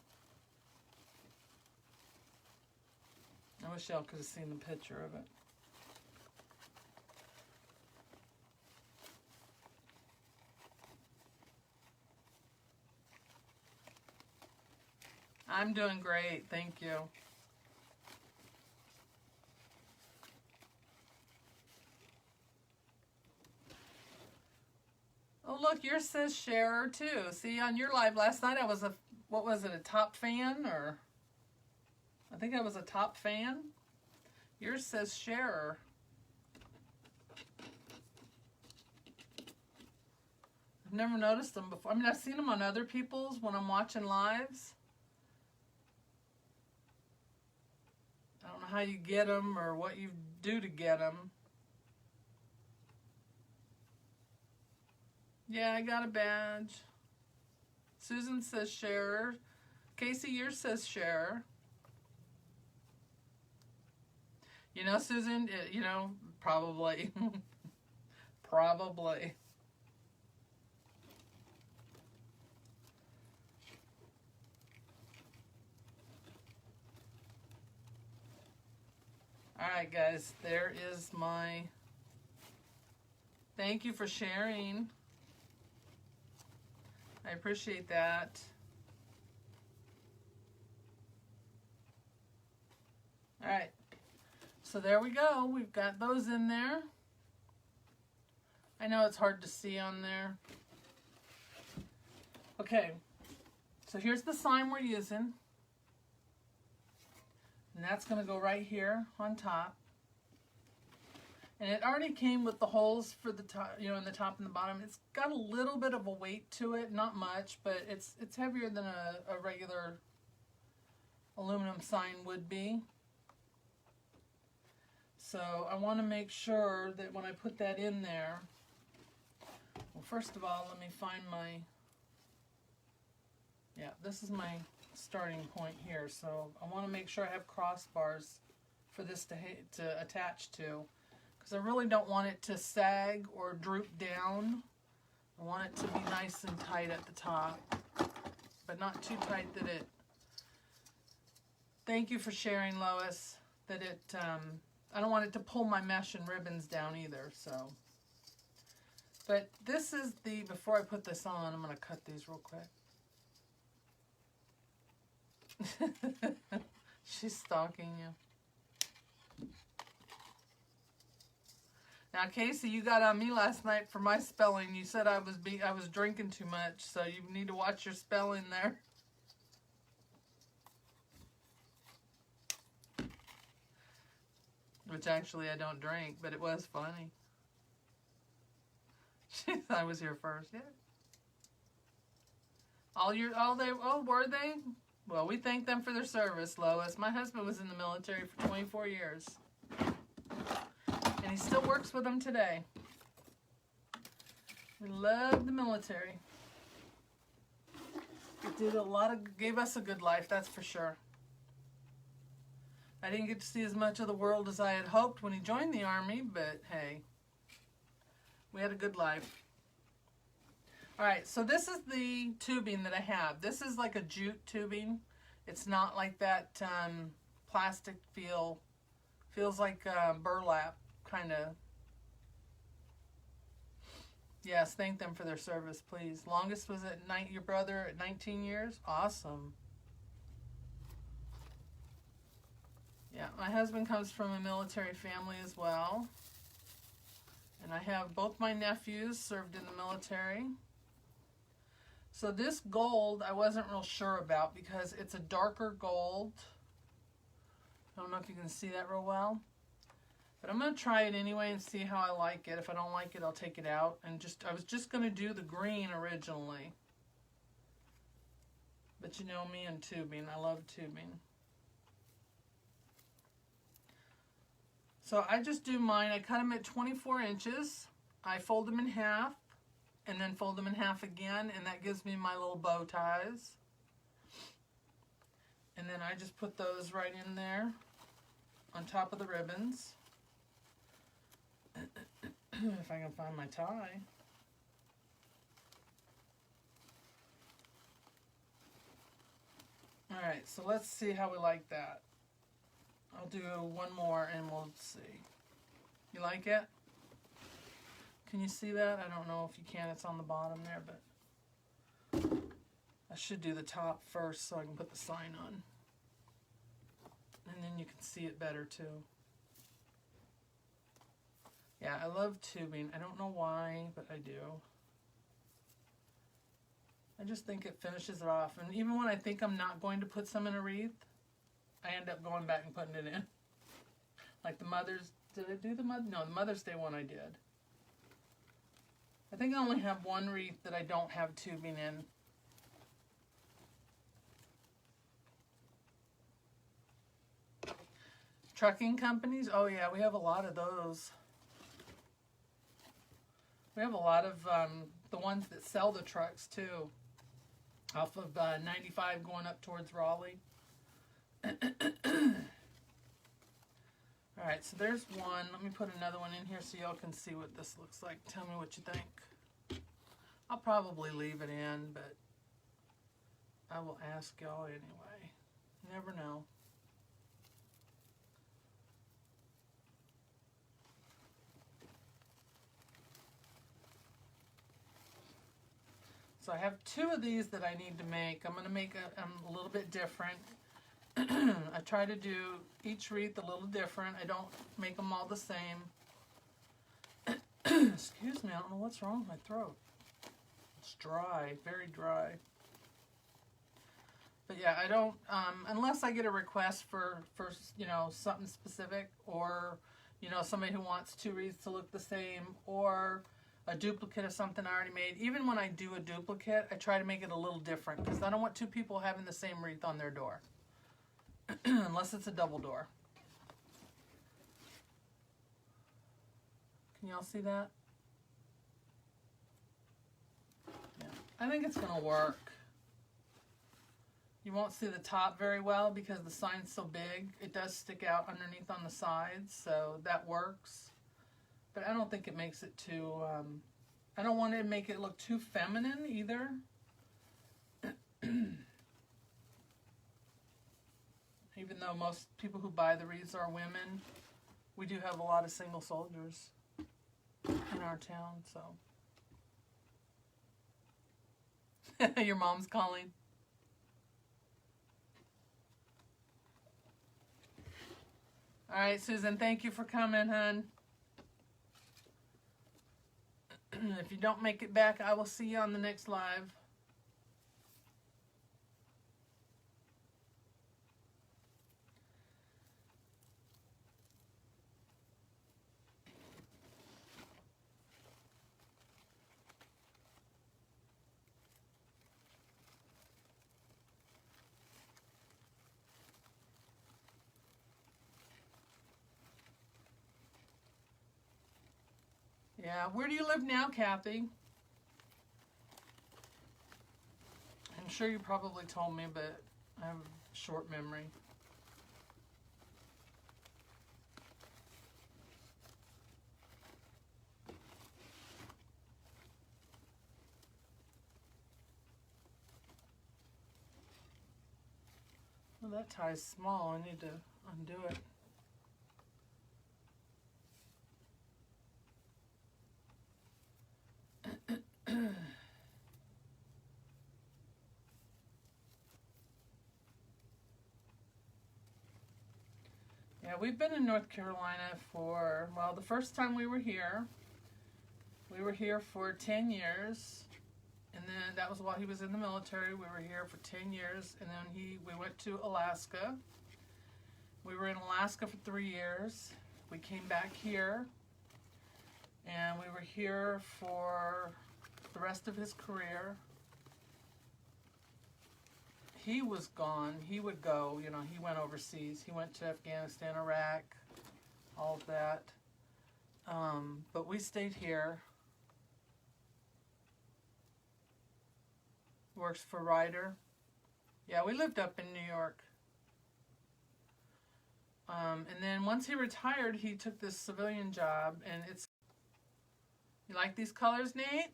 I wish y'all could have seen the picture of it. I'm doing great, thank you. Oh look, yours says sharer too. See, on your live last night I was a, what was it, a top fan, or I think I was a top fan. Yours says sharer. I've never noticed them before. I mean, I've seen them on other people's when I'm watching lives. I don't know how you get them or what you do to get them. Yeah, I got a badge. Susan says sharer. Casey, yours says sharer. You know, Susan, you know, probably. Probably. All right, guys, there is my, thank you for sharing. I appreciate that. All right, so there we go. We've got those in there. I know it's hard to see on there. Okay, so here's the sign we're using. And that's going to go right here on top. And it already came with the holes for the top, you know, in the top and the bottom. It's got a little bit of a weight to it, not much, but it's heavier than a regular aluminum sign would be. So I want to make sure that when I put that in there, well, first of all, let me find my, yeah, this is my starting point here. So I want to make sure I have crossbars for this to attach to, because I really don't want it to sag or droop down. I want it to be nice and tight at the top, but not too tight that it, thank you for sharing, Lois, that it, I don't want it to pull my mesh and ribbons down either, so. But this is the, before I put this on, I'm going to cut these real quick. She's stalking you. Now, Casey, you got on me last night for my spelling. You said I was drinking too much, so you need to watch your spelling there. Which actually I don't drink, but it was funny. I was here first, yeah. Oh, were they? Well, we thank them for their service, Lois. My husband was in the military for 24 years. And he still works with them today. We love the military. It did gave us a good life, that's for sure. I didn't get to see as much of the world as I had hoped when he joined the Army, but hey, we had a good life. All right, so this is the tubing that I have. This is like a jute tubing. It's not like that plastic feel. Feels like burlap, kind of. Yes, thank them for their service, please. Longest was at your brother at 19 years? Awesome. Yeah, my husband comes from a military family as well. And I have both my nephews served in the military. So this gold I wasn't real sure about because it's a darker gold. I don't know if you can see that real well. But I'm going to try it anyway and see how I like it. If I don't like it, I'll take it out. And I was just going to do the green originally. But you know me and tubing. I love tubing. So I just do mine. I cut them at 24 inches. I fold them in half and then fold them in half again. And that gives me my little bow ties. And then I just put those right in there on top of the ribbons. If I can find my tie. Alright, so let's see how we like that. I'll do one more and we'll see. You like it? Can you see that? I don't know if you can. It's on the bottom there, but I should do the top first so I can put the sign on. And then you can see it better too. Yeah, I love tubing. I don't know why, but I do. I just think it finishes it off. And even when I think I'm not going to put some in a wreath, I end up going back and putting it in. Like the Mother's, did I do the No, the Mother's Day one I did. I think I only have one wreath that I don't have tubing in. Trucking companies? Oh yeah, we have a lot of those. We have a lot of the ones that sell the trucks too. Off of 95 going up towards Raleigh. Alright, so there's one. Let me put another one in here so y'all can see what this looks like. Tell me what you think. I'll probably leave it in, but I will ask y'all anyway. You never know. So I have two of these that I need to make. I'm going to make a little bit different. I try to do each wreath a little different. I don't make them all the same. Excuse me, I don't know what's wrong with my throat. It's dry, very dry. But yeah, I don't, unless I get a request for you know, something specific, or, you know, somebody who wants two wreaths to look the same, or a duplicate of something I already made. Even when I do a duplicate, I try to make it a little different because I don't want two people having the same wreath on their door. Unless it's a double door. Can y'all see that? Yeah, I think it's going to work. You won't see the top very well because the sign's so big. It does stick out underneath on the sides, so that works. But I don't think it makes it too, I don't want to make it look too feminine either. Even though most people who buy the wreaths are women, we do have a lot of single soldiers in our town, so. Your mom's calling. All right, Susan, thank you for coming, hon. If you don't make it back, I will see you on the next live. Yeah, where do you live now, Kathy? I'm sure you probably told me, but I have a short memory. Well, that tie's small. I need to undo it. Yeah, we've been in North Carolina for, well, the first time we were here for 10 years, and then that was while he was in the military. We were here for 10 years, and then we went to Alaska, We were in Alaska for 3 years. We came back here, and we were here for the rest of his career. He was gone. He would go, you know, he went overseas. He went to Afghanistan, Iraq, all of that. But we stayed here. Works for Ryder. Yeah, we lived up in New York. And then once he retired, he took this civilian job, and it's... You like these colors, Nate?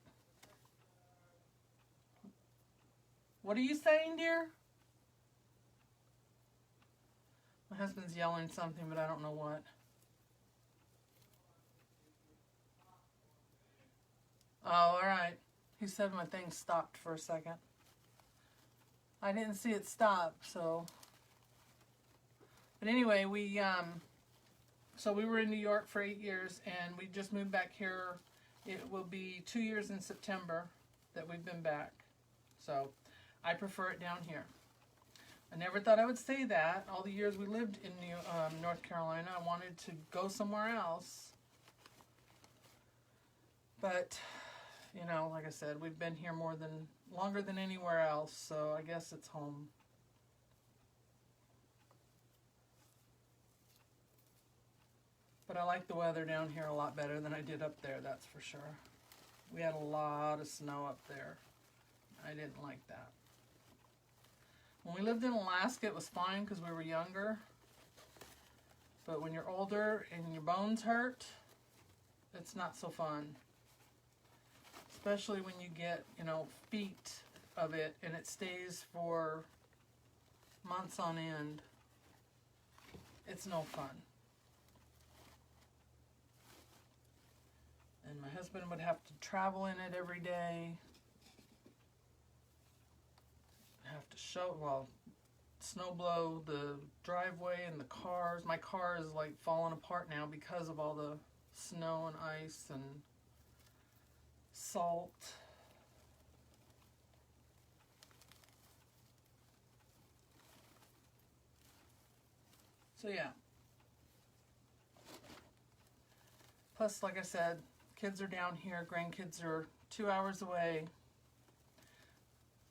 What are you saying, dear? My husband's yelling something, but I don't know what. Oh, all right. He said my thing stopped for a second. I didn't see it stop, so... But anyway, so we were in New York for 8 years, and we just moved back here. It will be 2 years in September that we've been back. So I prefer it down here. I never thought I would say that. All the years we lived in North Carolina, I wanted to go somewhere else. But, you know, like I said, we've been here longer than anywhere else, so I guess it's home. But I like the weather down here a lot better than I did up there, that's for sure. We had a lot of snow up there. I didn't like that. When we lived in Alaska, it was fine because we were younger. But when you're older and your bones hurt, it's not so fun. Especially when you get, you know, feet of it and it stays for months on end. It's no fun. And my husband would have to travel in it every day. Have to snow blow the driveway and the cars. My car is like falling apart now because of all the snow and ice and salt. So yeah. Plus, like I said, kids are down here. Grandkids are 2 hours away.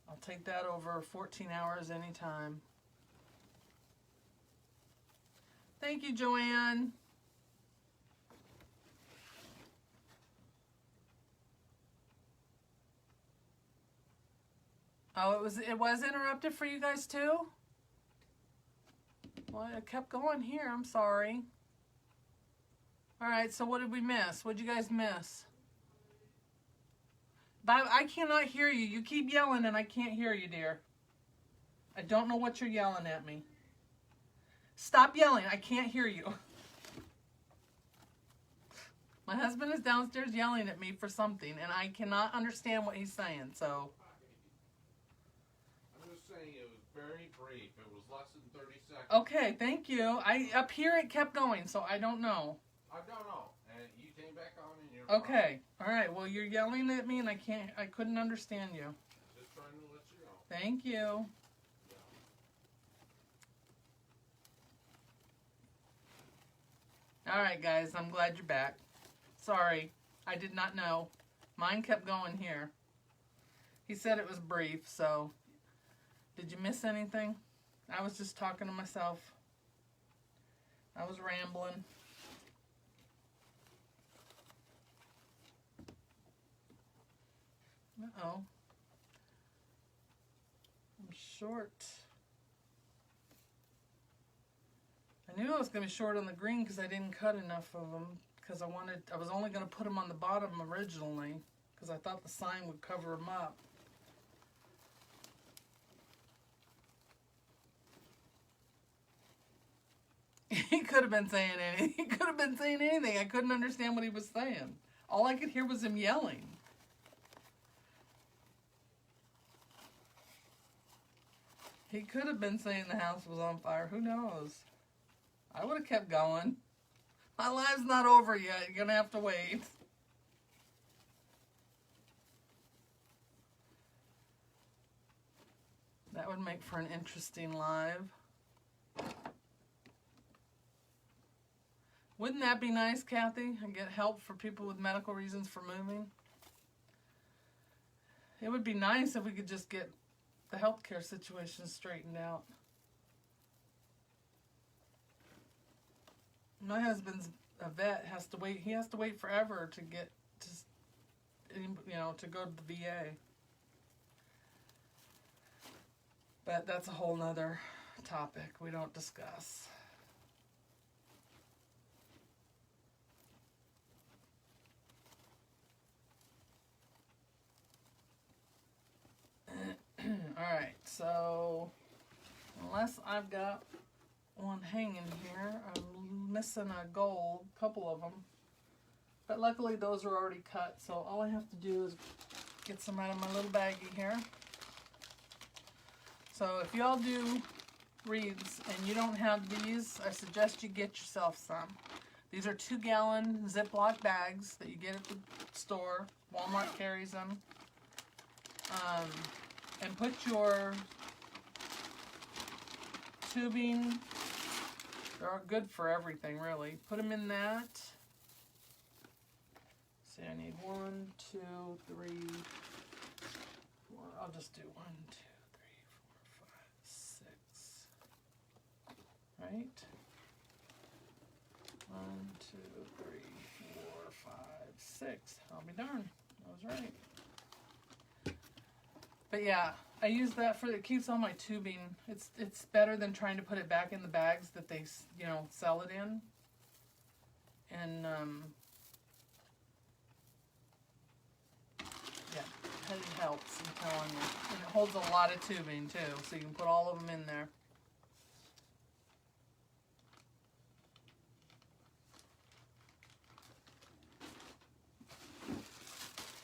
I'll take that over 14 hours anytime. Thank you, Joanne. Oh, it was interrupted for you guys too? Well, it kept going here. I'm sorry. All right, so what did we miss? What did you guys miss? I cannot hear you. You keep yelling and I can't hear you, dear. I don't know what you're yelling at me. Stop yelling. I can't hear you. My husband is downstairs yelling at me for something, and I cannot understand what he's saying, so... I'm just saying it was very brief. It was less than 30 seconds. Okay, thank you. Up here it kept going, so I don't know. I don't know. And you came back on and you're okay. Fine. All right. Well, you're yelling at me, and I couldn't understand you. Just trying to let you know. Thank you. All right, guys. I'm glad you're back. Sorry. I did not know. Mine kept going here. He said it was brief, so... Did you miss anything? I was just talking to myself. I was rambling. Uh-oh. I'm short. I knew I was going to be short on the green because I didn't cut enough of them. Because I was only going to put them on the bottom originally. Because I thought the sign would cover them up. He could have been saying anything. He could have been saying anything. I couldn't understand what he was saying. All I could hear was him yelling. He could have been saying the house was on fire. Who knows? I would have kept going. My life's not over yet. You're going to have to wait. That would make for an interesting live. Wouldn't that be nice, Kathy? And get help for people with medical reasons for moving. It would be nice if we could just get the healthcare situation straightened out. My husband's a vet, has to wait. He has to wait forever to get to, to go to the VA. But that's a whole nother topic we don't discuss. Alright, so unless I've got one hanging here, I'm missing a gold, couple of them. But luckily those are already cut, so all I have to do is get some out of my little baggie here. So if y'all do wreaths and you don't have these, I suggest you get yourself some. These are 2-gallon Ziploc bags that you get at the store. Walmart carries them. And put your tubing, they're good for everything really. Put them in that. See, I need 1, 2, 3, 4. I'll just do 1, 2, 3, 4, 5, 6. Right? 1, 2, 3, 4, 5, 6. I'll be darned. I was right. But yeah, I use that for, it keeps all my tubing. It's better than trying to put it back in the bags that they, sell it in. And, yeah, it helps, I'm telling you. And it holds a lot of tubing too, so you can put all of them in there.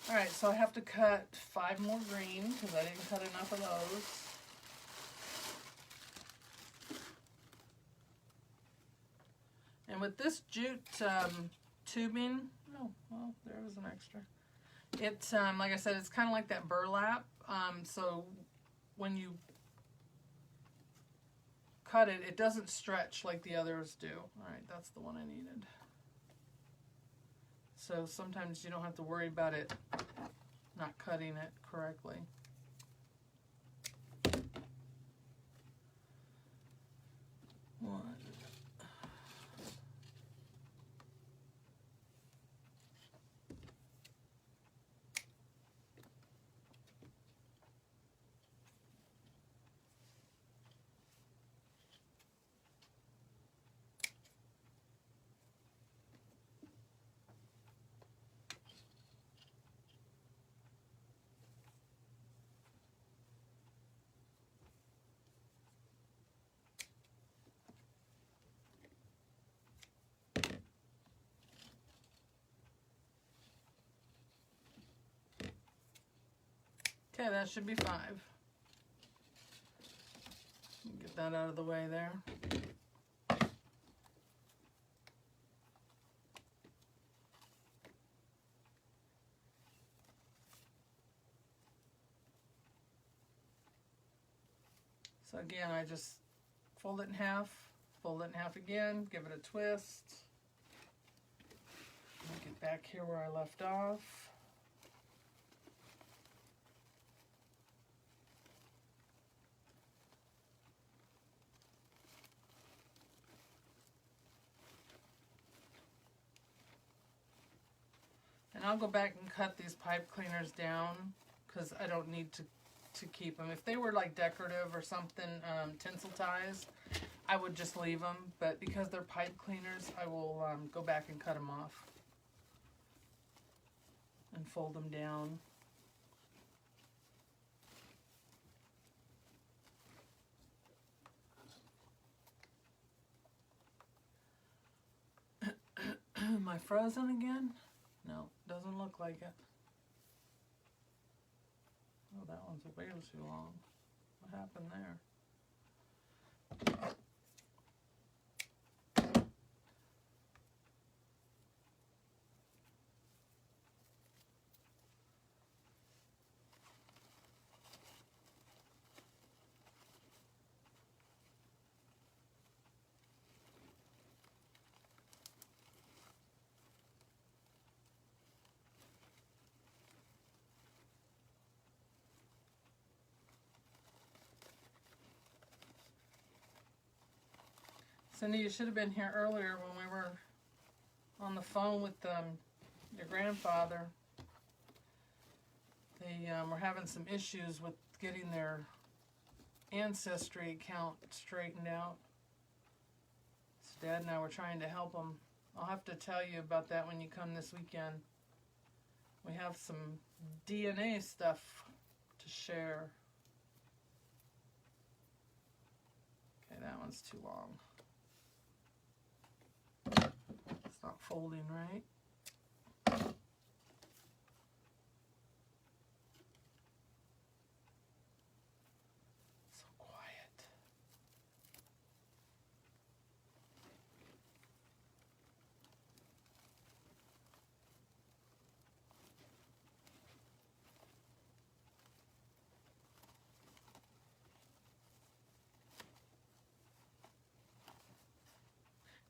Alright, so I have to cut 5 more green because I didn't cut enough of those. And with this jute tubing, oh, well, there was an extra. It's, like I said, it's kind of like that burlap. So when you cut it, it doesn't stretch like the others do. Alright, that's the one I needed. So sometimes you don't have to worry about it not cutting it correctly. One. Okay, that should be 5. Get that out of the way there. So again, I just fold it in half again, give it a twist. I'll get back here where I left off. And I'll go back and cut these pipe cleaners down because I don't need to keep them. If they were like decorative or something, tinsel ties, I would just leave them. But because they're pipe cleaners, I will go back and cut them off and fold them down. Am I frozen again? No, doesn't look like it. Oh, that one's way too long. What happened there? Cindy, you should have been here earlier when we were on the phone with your grandfather. They were having some issues with getting their ancestry account straightened out. So Dad and I were trying to help them. I'll have to tell you about that when you come this weekend. We have some DNA stuff to share. Okay, that one's too long. It's not folding right. So quiet.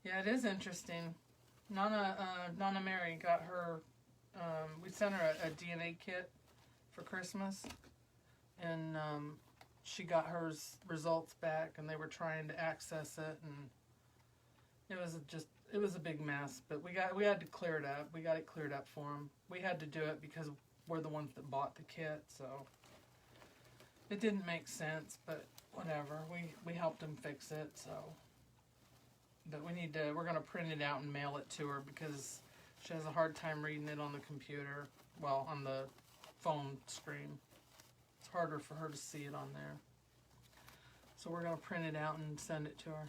Yeah, it is interesting. Nana Mary got her, we sent her a DNA kit for Christmas, and she got her results back, and they were trying to access it, and it was a big mess, but we had to clear it up. We got it cleared up for them. We had to do it because we're the ones that bought the kit, so it didn't make sense, but whatever. We helped them fix it, so. But we're going to print it out and mail it to her because she has a hard time reading it on the computer, well, on the phone screen. It's harder for her to see it on there. So we're going to print it out and send it to her.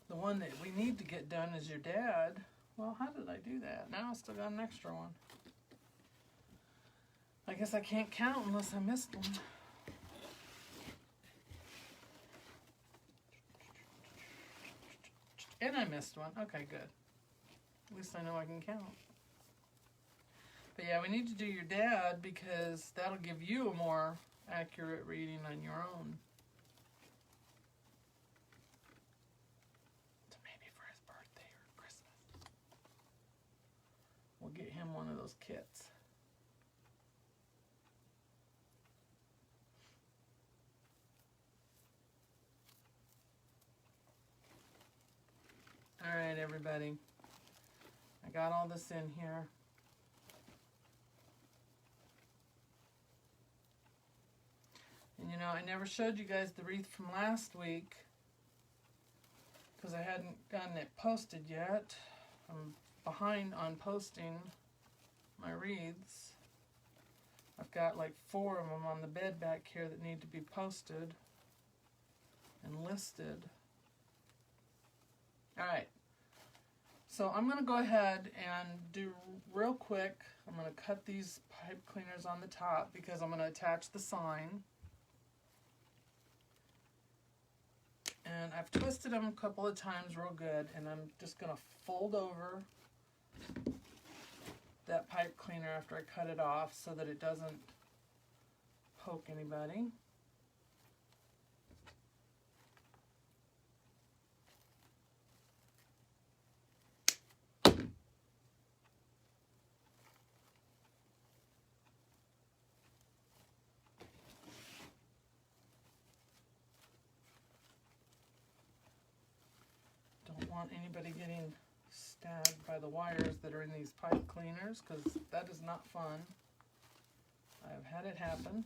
The one that we need to get done is your dad. Well, how did I do that? Now I still got an extra one. I guess I can't count unless I missed one. And I missed one. Okay, good. At least I know I can count. But yeah, we need to do your dad because that'll give you a more accurate reading on your own. We'll get him one of those kits. All right, everybody. I got all this in here. And you know, I never showed you guys the wreath from last week because I hadn't gotten it posted yet. I'm behind on posting my wreaths. I've got like 4 of them on the bed back here that need to be posted and listed. Alright, so I'm going to go ahead and do real quick, I'm going to cut these pipe cleaners on the top because I'm going to attach the sign. And I've twisted them a couple of times real good, and I'm just going to fold over that pipe cleaner after I cut it off so that it doesn't poke anybody. Don't want anybody getting stabbed by the wires that are in these pipe cleaners because that is not fun. I've had it happen.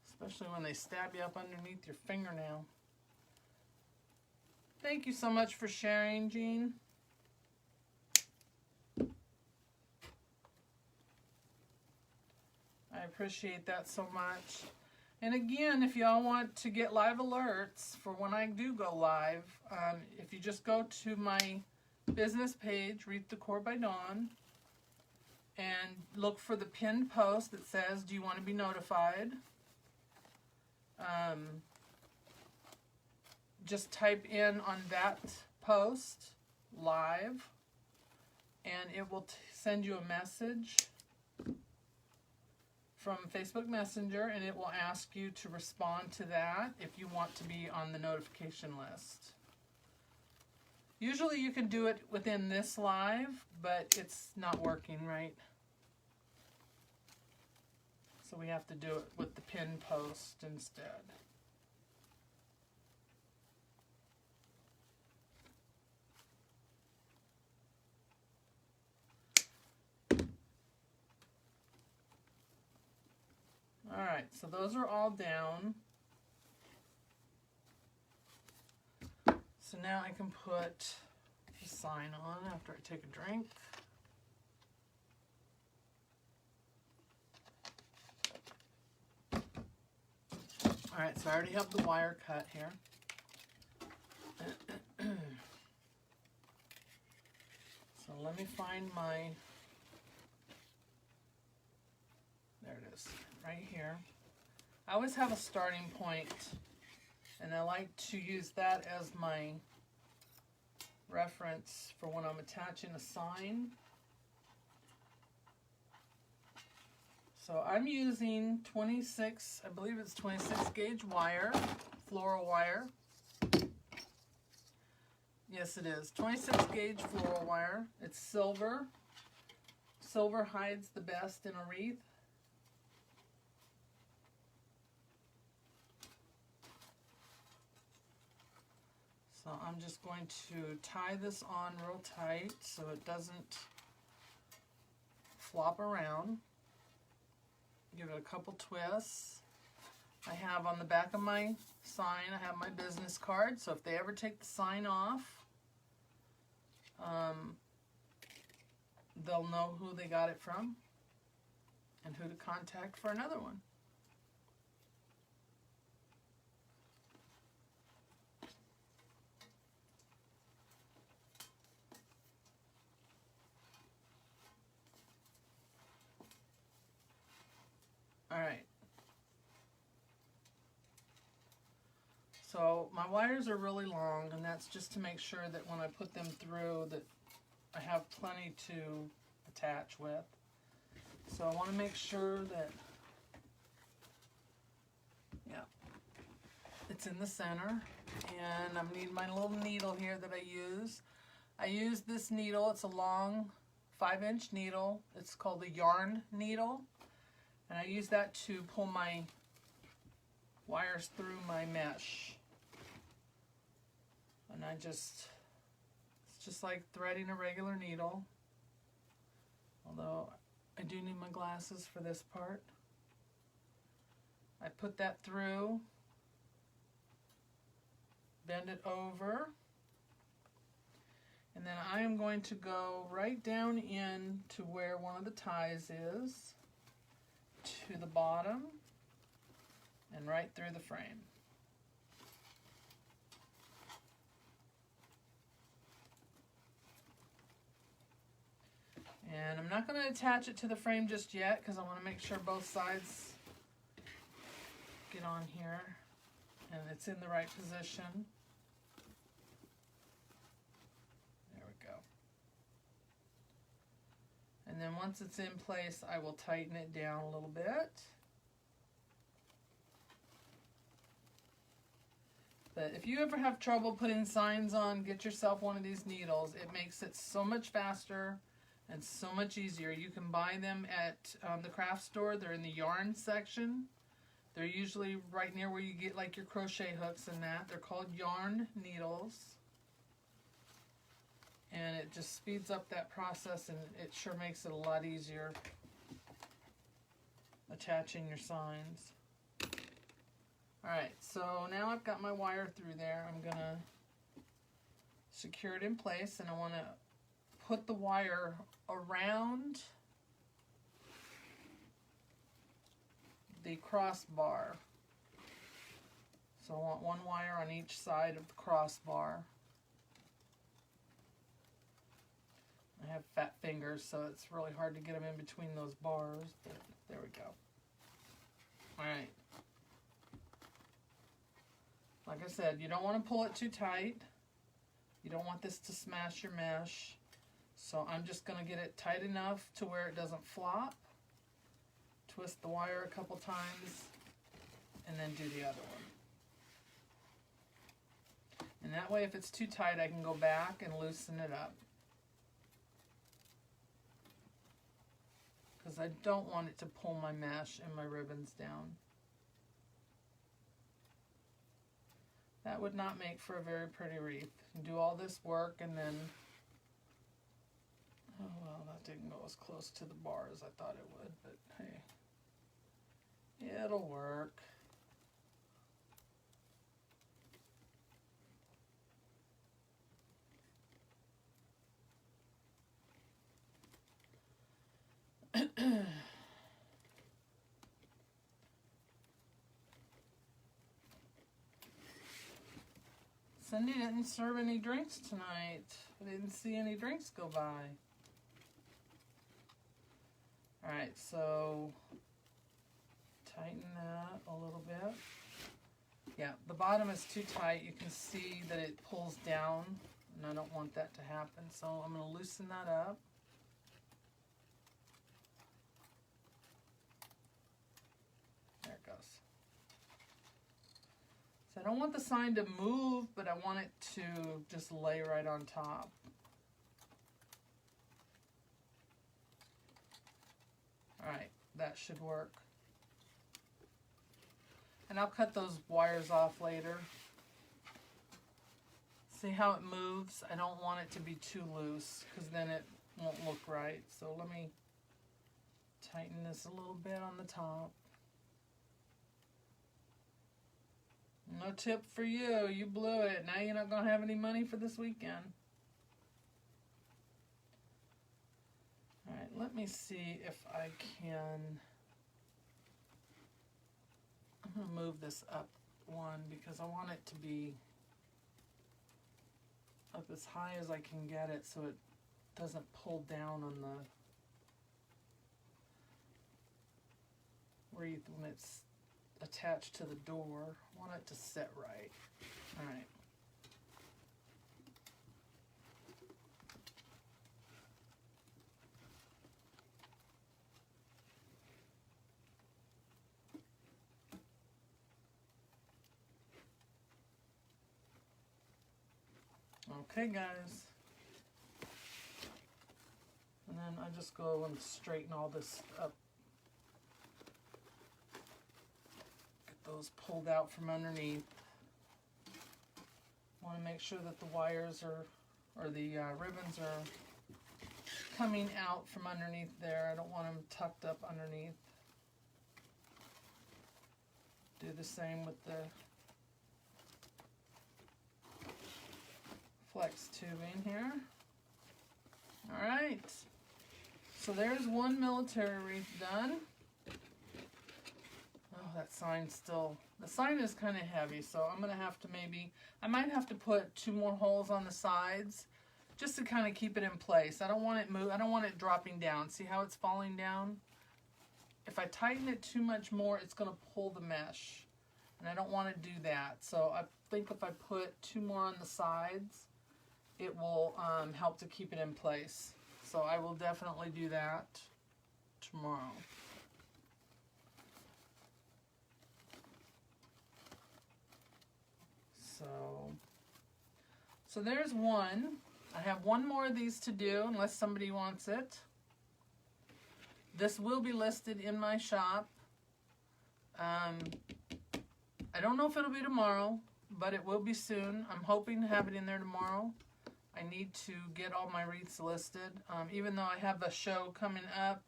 Especially when they stab you up underneath your fingernail. Thank you so much for sharing, Jean. I appreciate that so much. And again, if y'all want to get live alerts for when I do go live, if you just go to my business page, Wreath Decor by Dawn, and look for the pinned post that says, do you want to be notified? Just type in on that post, live, and it will send you a message from Facebook Messenger, and it will ask you to respond to that if you want to be on the notification list. Usually you can do it within this live, but it's not working right. So we have to do it with the pinned post instead. Alright, so those are all down. So now I can put the sign on after I take a drink. Alright, so I already have the wire cut here. So let me find my, there it is, right here. I always have a starting point, and I like to use that as my reference for when I'm attaching a sign. So I'm using 26, I believe it's 26 gauge wire, floral wire. Yes, it is. 26 gauge floral wire. It's silver. Silver hides the best in a wreath. So I'm just going to tie this on real tight so it doesn't flop around. Give it a couple twists. I have on the back of my sign, I have my business card, so if they ever take the sign off, they'll know who they got it from and who to contact for another one. Alright. So my wires are really long, and that's just to make sure that when I put them through that I have plenty to attach with. So I want to make sure that, yeah, it's in the center. And I need my little needle here that I use. I use this needle. It's a long 5-inch needle. It's called a yarn needle. And I use that to pull my wires through my mesh. And it's just like threading a regular needle. Although I do need my glasses for this part. I put that through, bend it over, and then I am going to go right down in to where one of the ties is, to the bottom, and right through the frame. And I'm not going to attach it to the frame just yet because I want to make sure both sides get on here and it's in the right position. There we go. And then once it's in place, I will tighten it down a little bit. But if you ever have trouble putting signs on, get yourself one of these needles. It makes it so much faster and so much easier. You can buy them at the craft store. They're in the yarn section. They're usually right near where you get like your crochet hooks and that. They're called yarn needles. And it just speeds up that process, and it sure makes it a lot easier attaching your signs. Alright, so now I've got my wire through there. I'm going to secure it in place, and I want to put the wire around the crossbar. So I want one wire on each side of the crossbar. I have fat fingers, so it's really hard to get them in between those bars, but there we go. Alright. Like I said, you don't want to pull it too tight. You don't want this to smash your mesh. So I'm just going to get it tight enough to where it doesn't flop. Twist the wire a couple times, and then do the other one. And that way, if it's too tight, I can go back and loosen it up. Because I don't want it to pull my mesh and my ribbons down. That would not make for a very pretty wreath. You do all this work and then, oh well, that didn't go as close to the bar as I thought it would, but hey, it'll work. Cindy didn't serve any drinks tonight. I didn't see any drinks go by. Alright, so tighten that a little bit. Yeah, the bottom is too tight. You can see that it pulls down, and I don't want that to happen. So I'm going to loosen that up. There it goes. So I don't want the sign to move, but I want it to just lay right on top. Alright, that should work. And I'll cut those wires off later. See how it moves? I don't want it to be too loose, because then it won't look right. So let me tighten this a little bit on the top. No tip for you. You blew it. Now you're not going to have any money for this weekend. Alright, let me see if I can... I'm going to move this up one because I want it to be up as high as I can get it so it doesn't pull down on the wreath when it's attached to the door. I want it to sit right. Alright. Okay, guys. And then I just go and straighten all this up. Get those pulled out from underneath. Want to make sure that the wires are, or the ribbons are coming out from underneath there. I don't want them tucked up underneath. Do the same with the flex tubing here. Alright, so there's one military wreath done. Oh, that sign's still, the sign is kind of heavy, so I'm going to have to maybe, I might have to put 2 more holes on the sides just to kind of keep it in place. I don't want it I don't want it dropping down. See how it's falling down? If I tighten it too much more, it's going to pull the mesh, and I don't want to do that. So I think if I put 2 more on the sides, it will help to keep it in place. So I will definitely do that tomorrow. So there's one. I have 1 more of these to do unless somebody wants it. This will be listed in my shop. I don't know if it'll be tomorrow, but it will be soon. I'm hoping to have it in there tomorrow. I need to get all my wreaths listed. Even though I have a show coming up,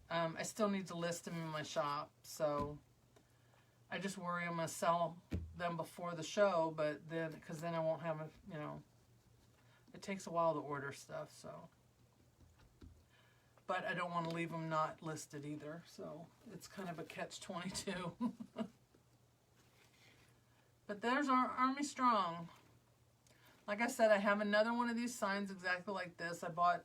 I still need to list them in my shop. So I just worry I'm going to sell them before the show, but then, because then I won't have a, you know, it takes a while to order stuff, so. But I don't want to leave them not listed either, so it's kind of a catch-22. But there's our Army Strong. like I said, I have another one of these signs exactly like this. I bought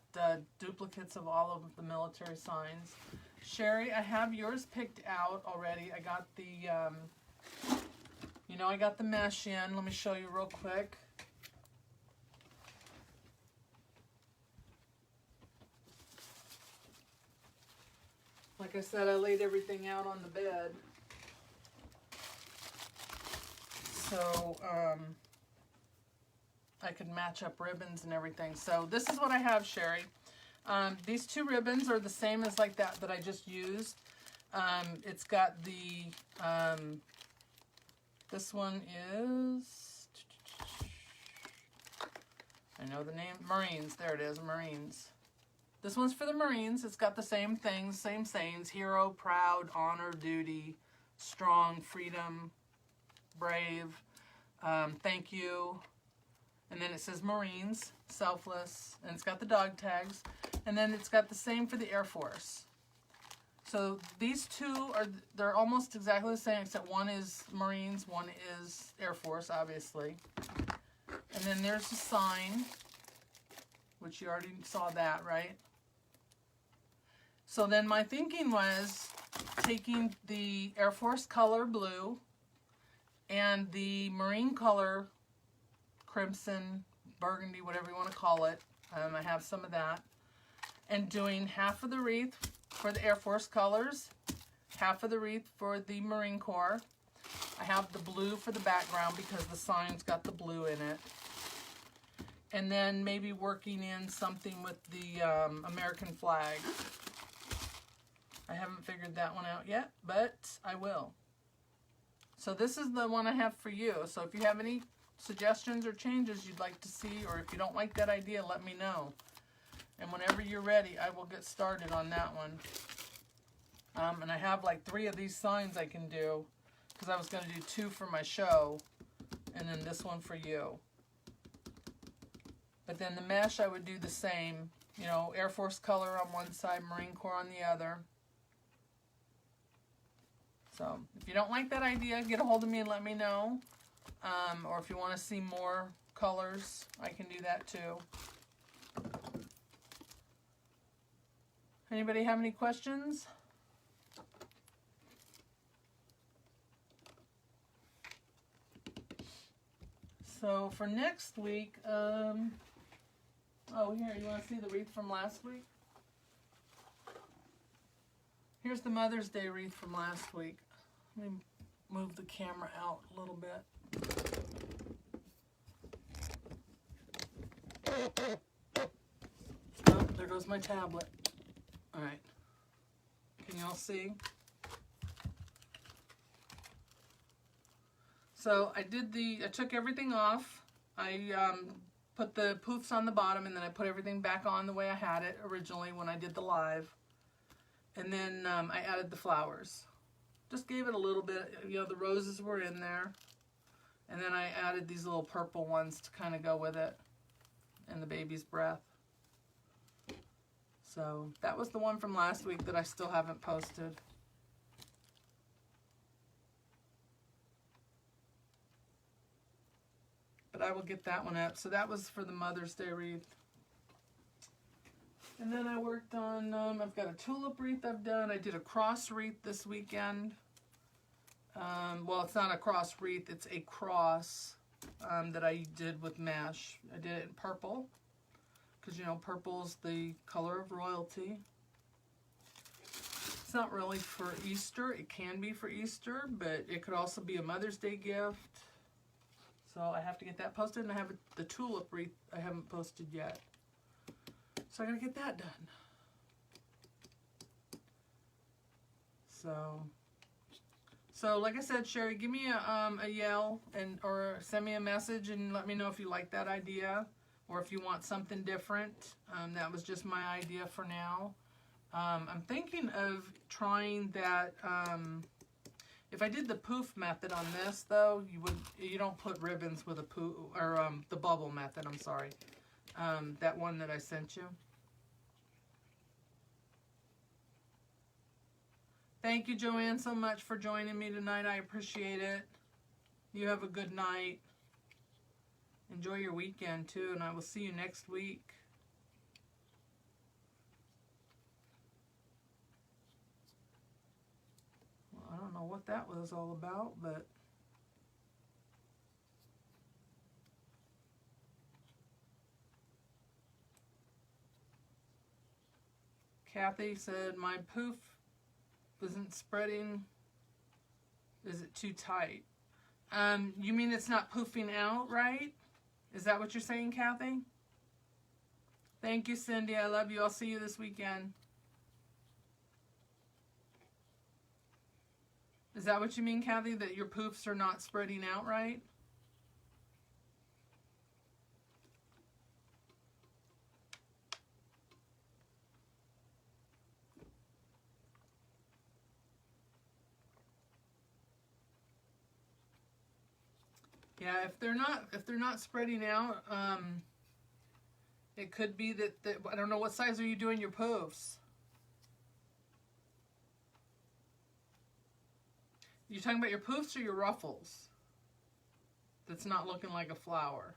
duplicates of all of the military signs. Sherry, I have yours picked out already. I got the, I got the mesh in. Let me show you real quick. Like I said, I laid everything out on the bed. So, I could match up ribbons and everything. So this is what I have, Sherry. These two ribbons are the same as like that I just used. It's got the, this one is, I know the name, Marines. There it is, Marines. This one's for the Marines. It's got the same things, same sayings: hero, proud, honor, duty, strong, freedom, brave, thank you. And then it says Marines, selfless, and it's got the dog tags. And then it's got the same for the Air Force. So these two they're almost exactly the same, except one is Marines, one is Air Force, obviously. And then there's a sign, which you already saw that, right? So then my thinking was taking the Air Force color blue and the Marine color crimson, burgundy, whatever you want to call it. I have some of that. And doing half of the wreath for the Air Force colors, half of the wreath for the Marine Corps. I have the blue for the background because the sign's got the blue in it. And then maybe working in something with the American flag. I haven't figured that one out yet, but I will. So this is the one I have for you. So if you have any suggestions or changes you'd like to see, or if you don't like that idea, let me know. And whenever you're ready, I will get started on that one. And I have like 3 of these signs I can do, because I was going to do 2 for my show, and then this one for you. But then the mesh, I would do the same. Air Force color on one side, Marine Corps on the other. So if you don't like that idea, get a hold of me and let me know. Or if you want to see more colors, I can do that too. Anybody have any questions? So for next week, oh, here, you want to see the wreath from last week? Here's the Mother's Day wreath from last week. Let me move the camera out a little bit. Oh, there goes my tablet. All right. Can y'all see? So I took everything off. I put the poofs on the bottom, and then I put everything back on the way I had it originally when I did the live. And then I added the flowers. Just gave it a little bit, the roses were in there. And then I added these little purple ones to kind of go with it. And the baby's breath. So that was the one from last week that I still haven't posted. But I will get that one up. So that was for the Mother's Day wreath. And then I worked on, I've got a tulip wreath I've done. I did a cross wreath this weekend. Well, it's not a cross wreath, it's a cross that I did with mesh. I did it in purple, because, purple's the color of royalty. It's not really for Easter. It can be for Easter, but it could also be a Mother's Day gift. So I have to get that posted, and I have the tulip wreath I haven't posted yet. So I gotta get that done. So like I said, Sherry, give me a yell or send me a message and let me know if you like that idea or if you want something different. That was just my idea for now. I'm thinking of trying that. If I did the poof method on this, though, you don't put ribbons with a poof, or the bubble method. I'm sorry. That one that I sent you. Thank you, Joanne, so much for joining me tonight. I appreciate it. You have a good night. Enjoy your weekend too, and I will see you next week. Well, I don't know what that was all about, but Kathy said my poof isn't spreading. Is it too tight? You mean it's not poofing out, right? Is that what you're saying, Kathy? Thank you, Cindy. I love you. I'll see you this weekend. Is that what you mean, Kathy? That your poofs are not spreading out right? Yeah, if they're not spreading out, it could be that I don't know, what size are you doing your poofs? You talking about your poofs or your ruffles? That's not looking like a flower.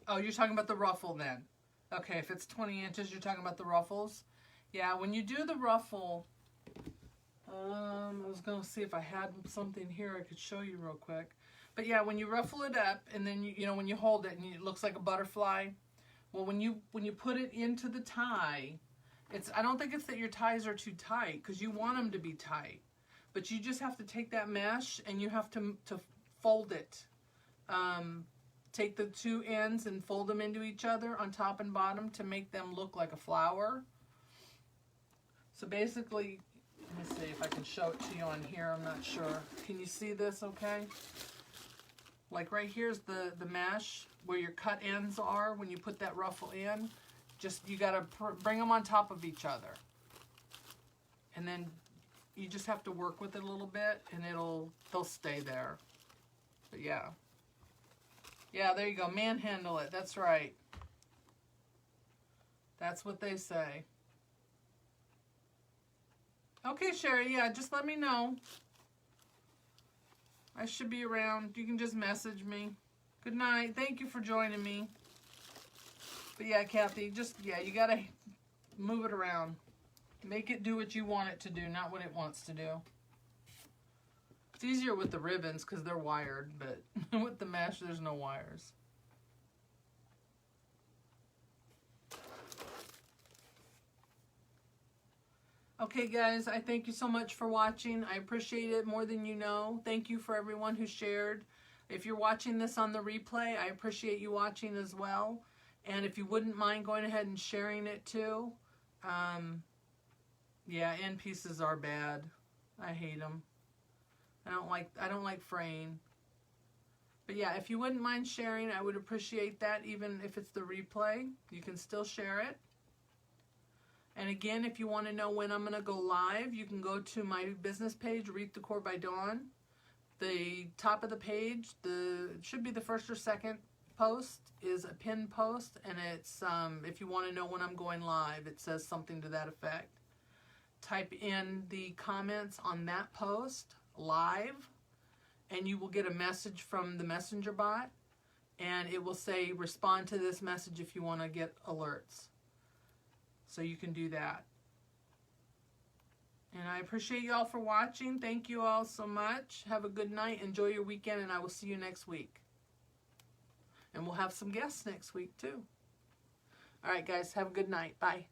Oh, you're talking about the ruffle then. Okay, if it's 20 inches, you're talking about the ruffles. Yeah, when you do the ruffle, I was going to see if I had something here I could show you real quick. But yeah, when you ruffle it up and then, you know, when you hold it and it looks like a butterfly, well, when you put it into the tie, I don't think it's that your ties are too tight, because you want them to be tight. But you just have to take that mesh and you have to fold it. Take the two ends and fold them into each other on top and bottom to make them look like a flower. So basically, let me see if I can show it to you on here. I'm not sure. Can you see this okay? Like right here's the mesh where your cut ends are when you put that ruffle in. Just, you gotta bring them on top of each other. And then you just have to work with it a little bit and they'll stay there. But yeah. Yeah, there you go. Manhandle it. That's right. That's what they say. Okay, Sherry. Yeah, just let me know. I should be around. You can just message me. Good night. Thank you for joining me. But yeah, Kathy, you got to move it around. Make it do what you want it to do, not what it wants to do. It's easier with the ribbons because they're wired, but with the mesh, there's no wires. Okay, guys, I thank you so much for watching. I appreciate it more than you know. Thank you for everyone who shared. If you're watching this on the replay, I appreciate you watching as well. And if you wouldn't mind going ahead and sharing it too. Yeah, end pieces are bad. I hate them. I don't like fraying. But yeah, if you wouldn't mind sharing, I would appreciate that. Even if it's the replay, you can still share it. And again, if you want to know when I'm going to go live, you can go to my business page, Wreath Decor by Dawn. The top of the page, it should be the first or second post, is a pinned post, and it's if you want to know when I'm going live, it says something to that effect. Type in the comments on that post, live, and you will get a message from the messenger bot, and it will say respond to this message if you want to get alerts. So you can do that. And I appreciate you all for watching. Thank you all so much. Have a good night. Enjoy your weekend, and I will see you next week. And we'll have some guests next week too. All right, guys, have a good night. Bye.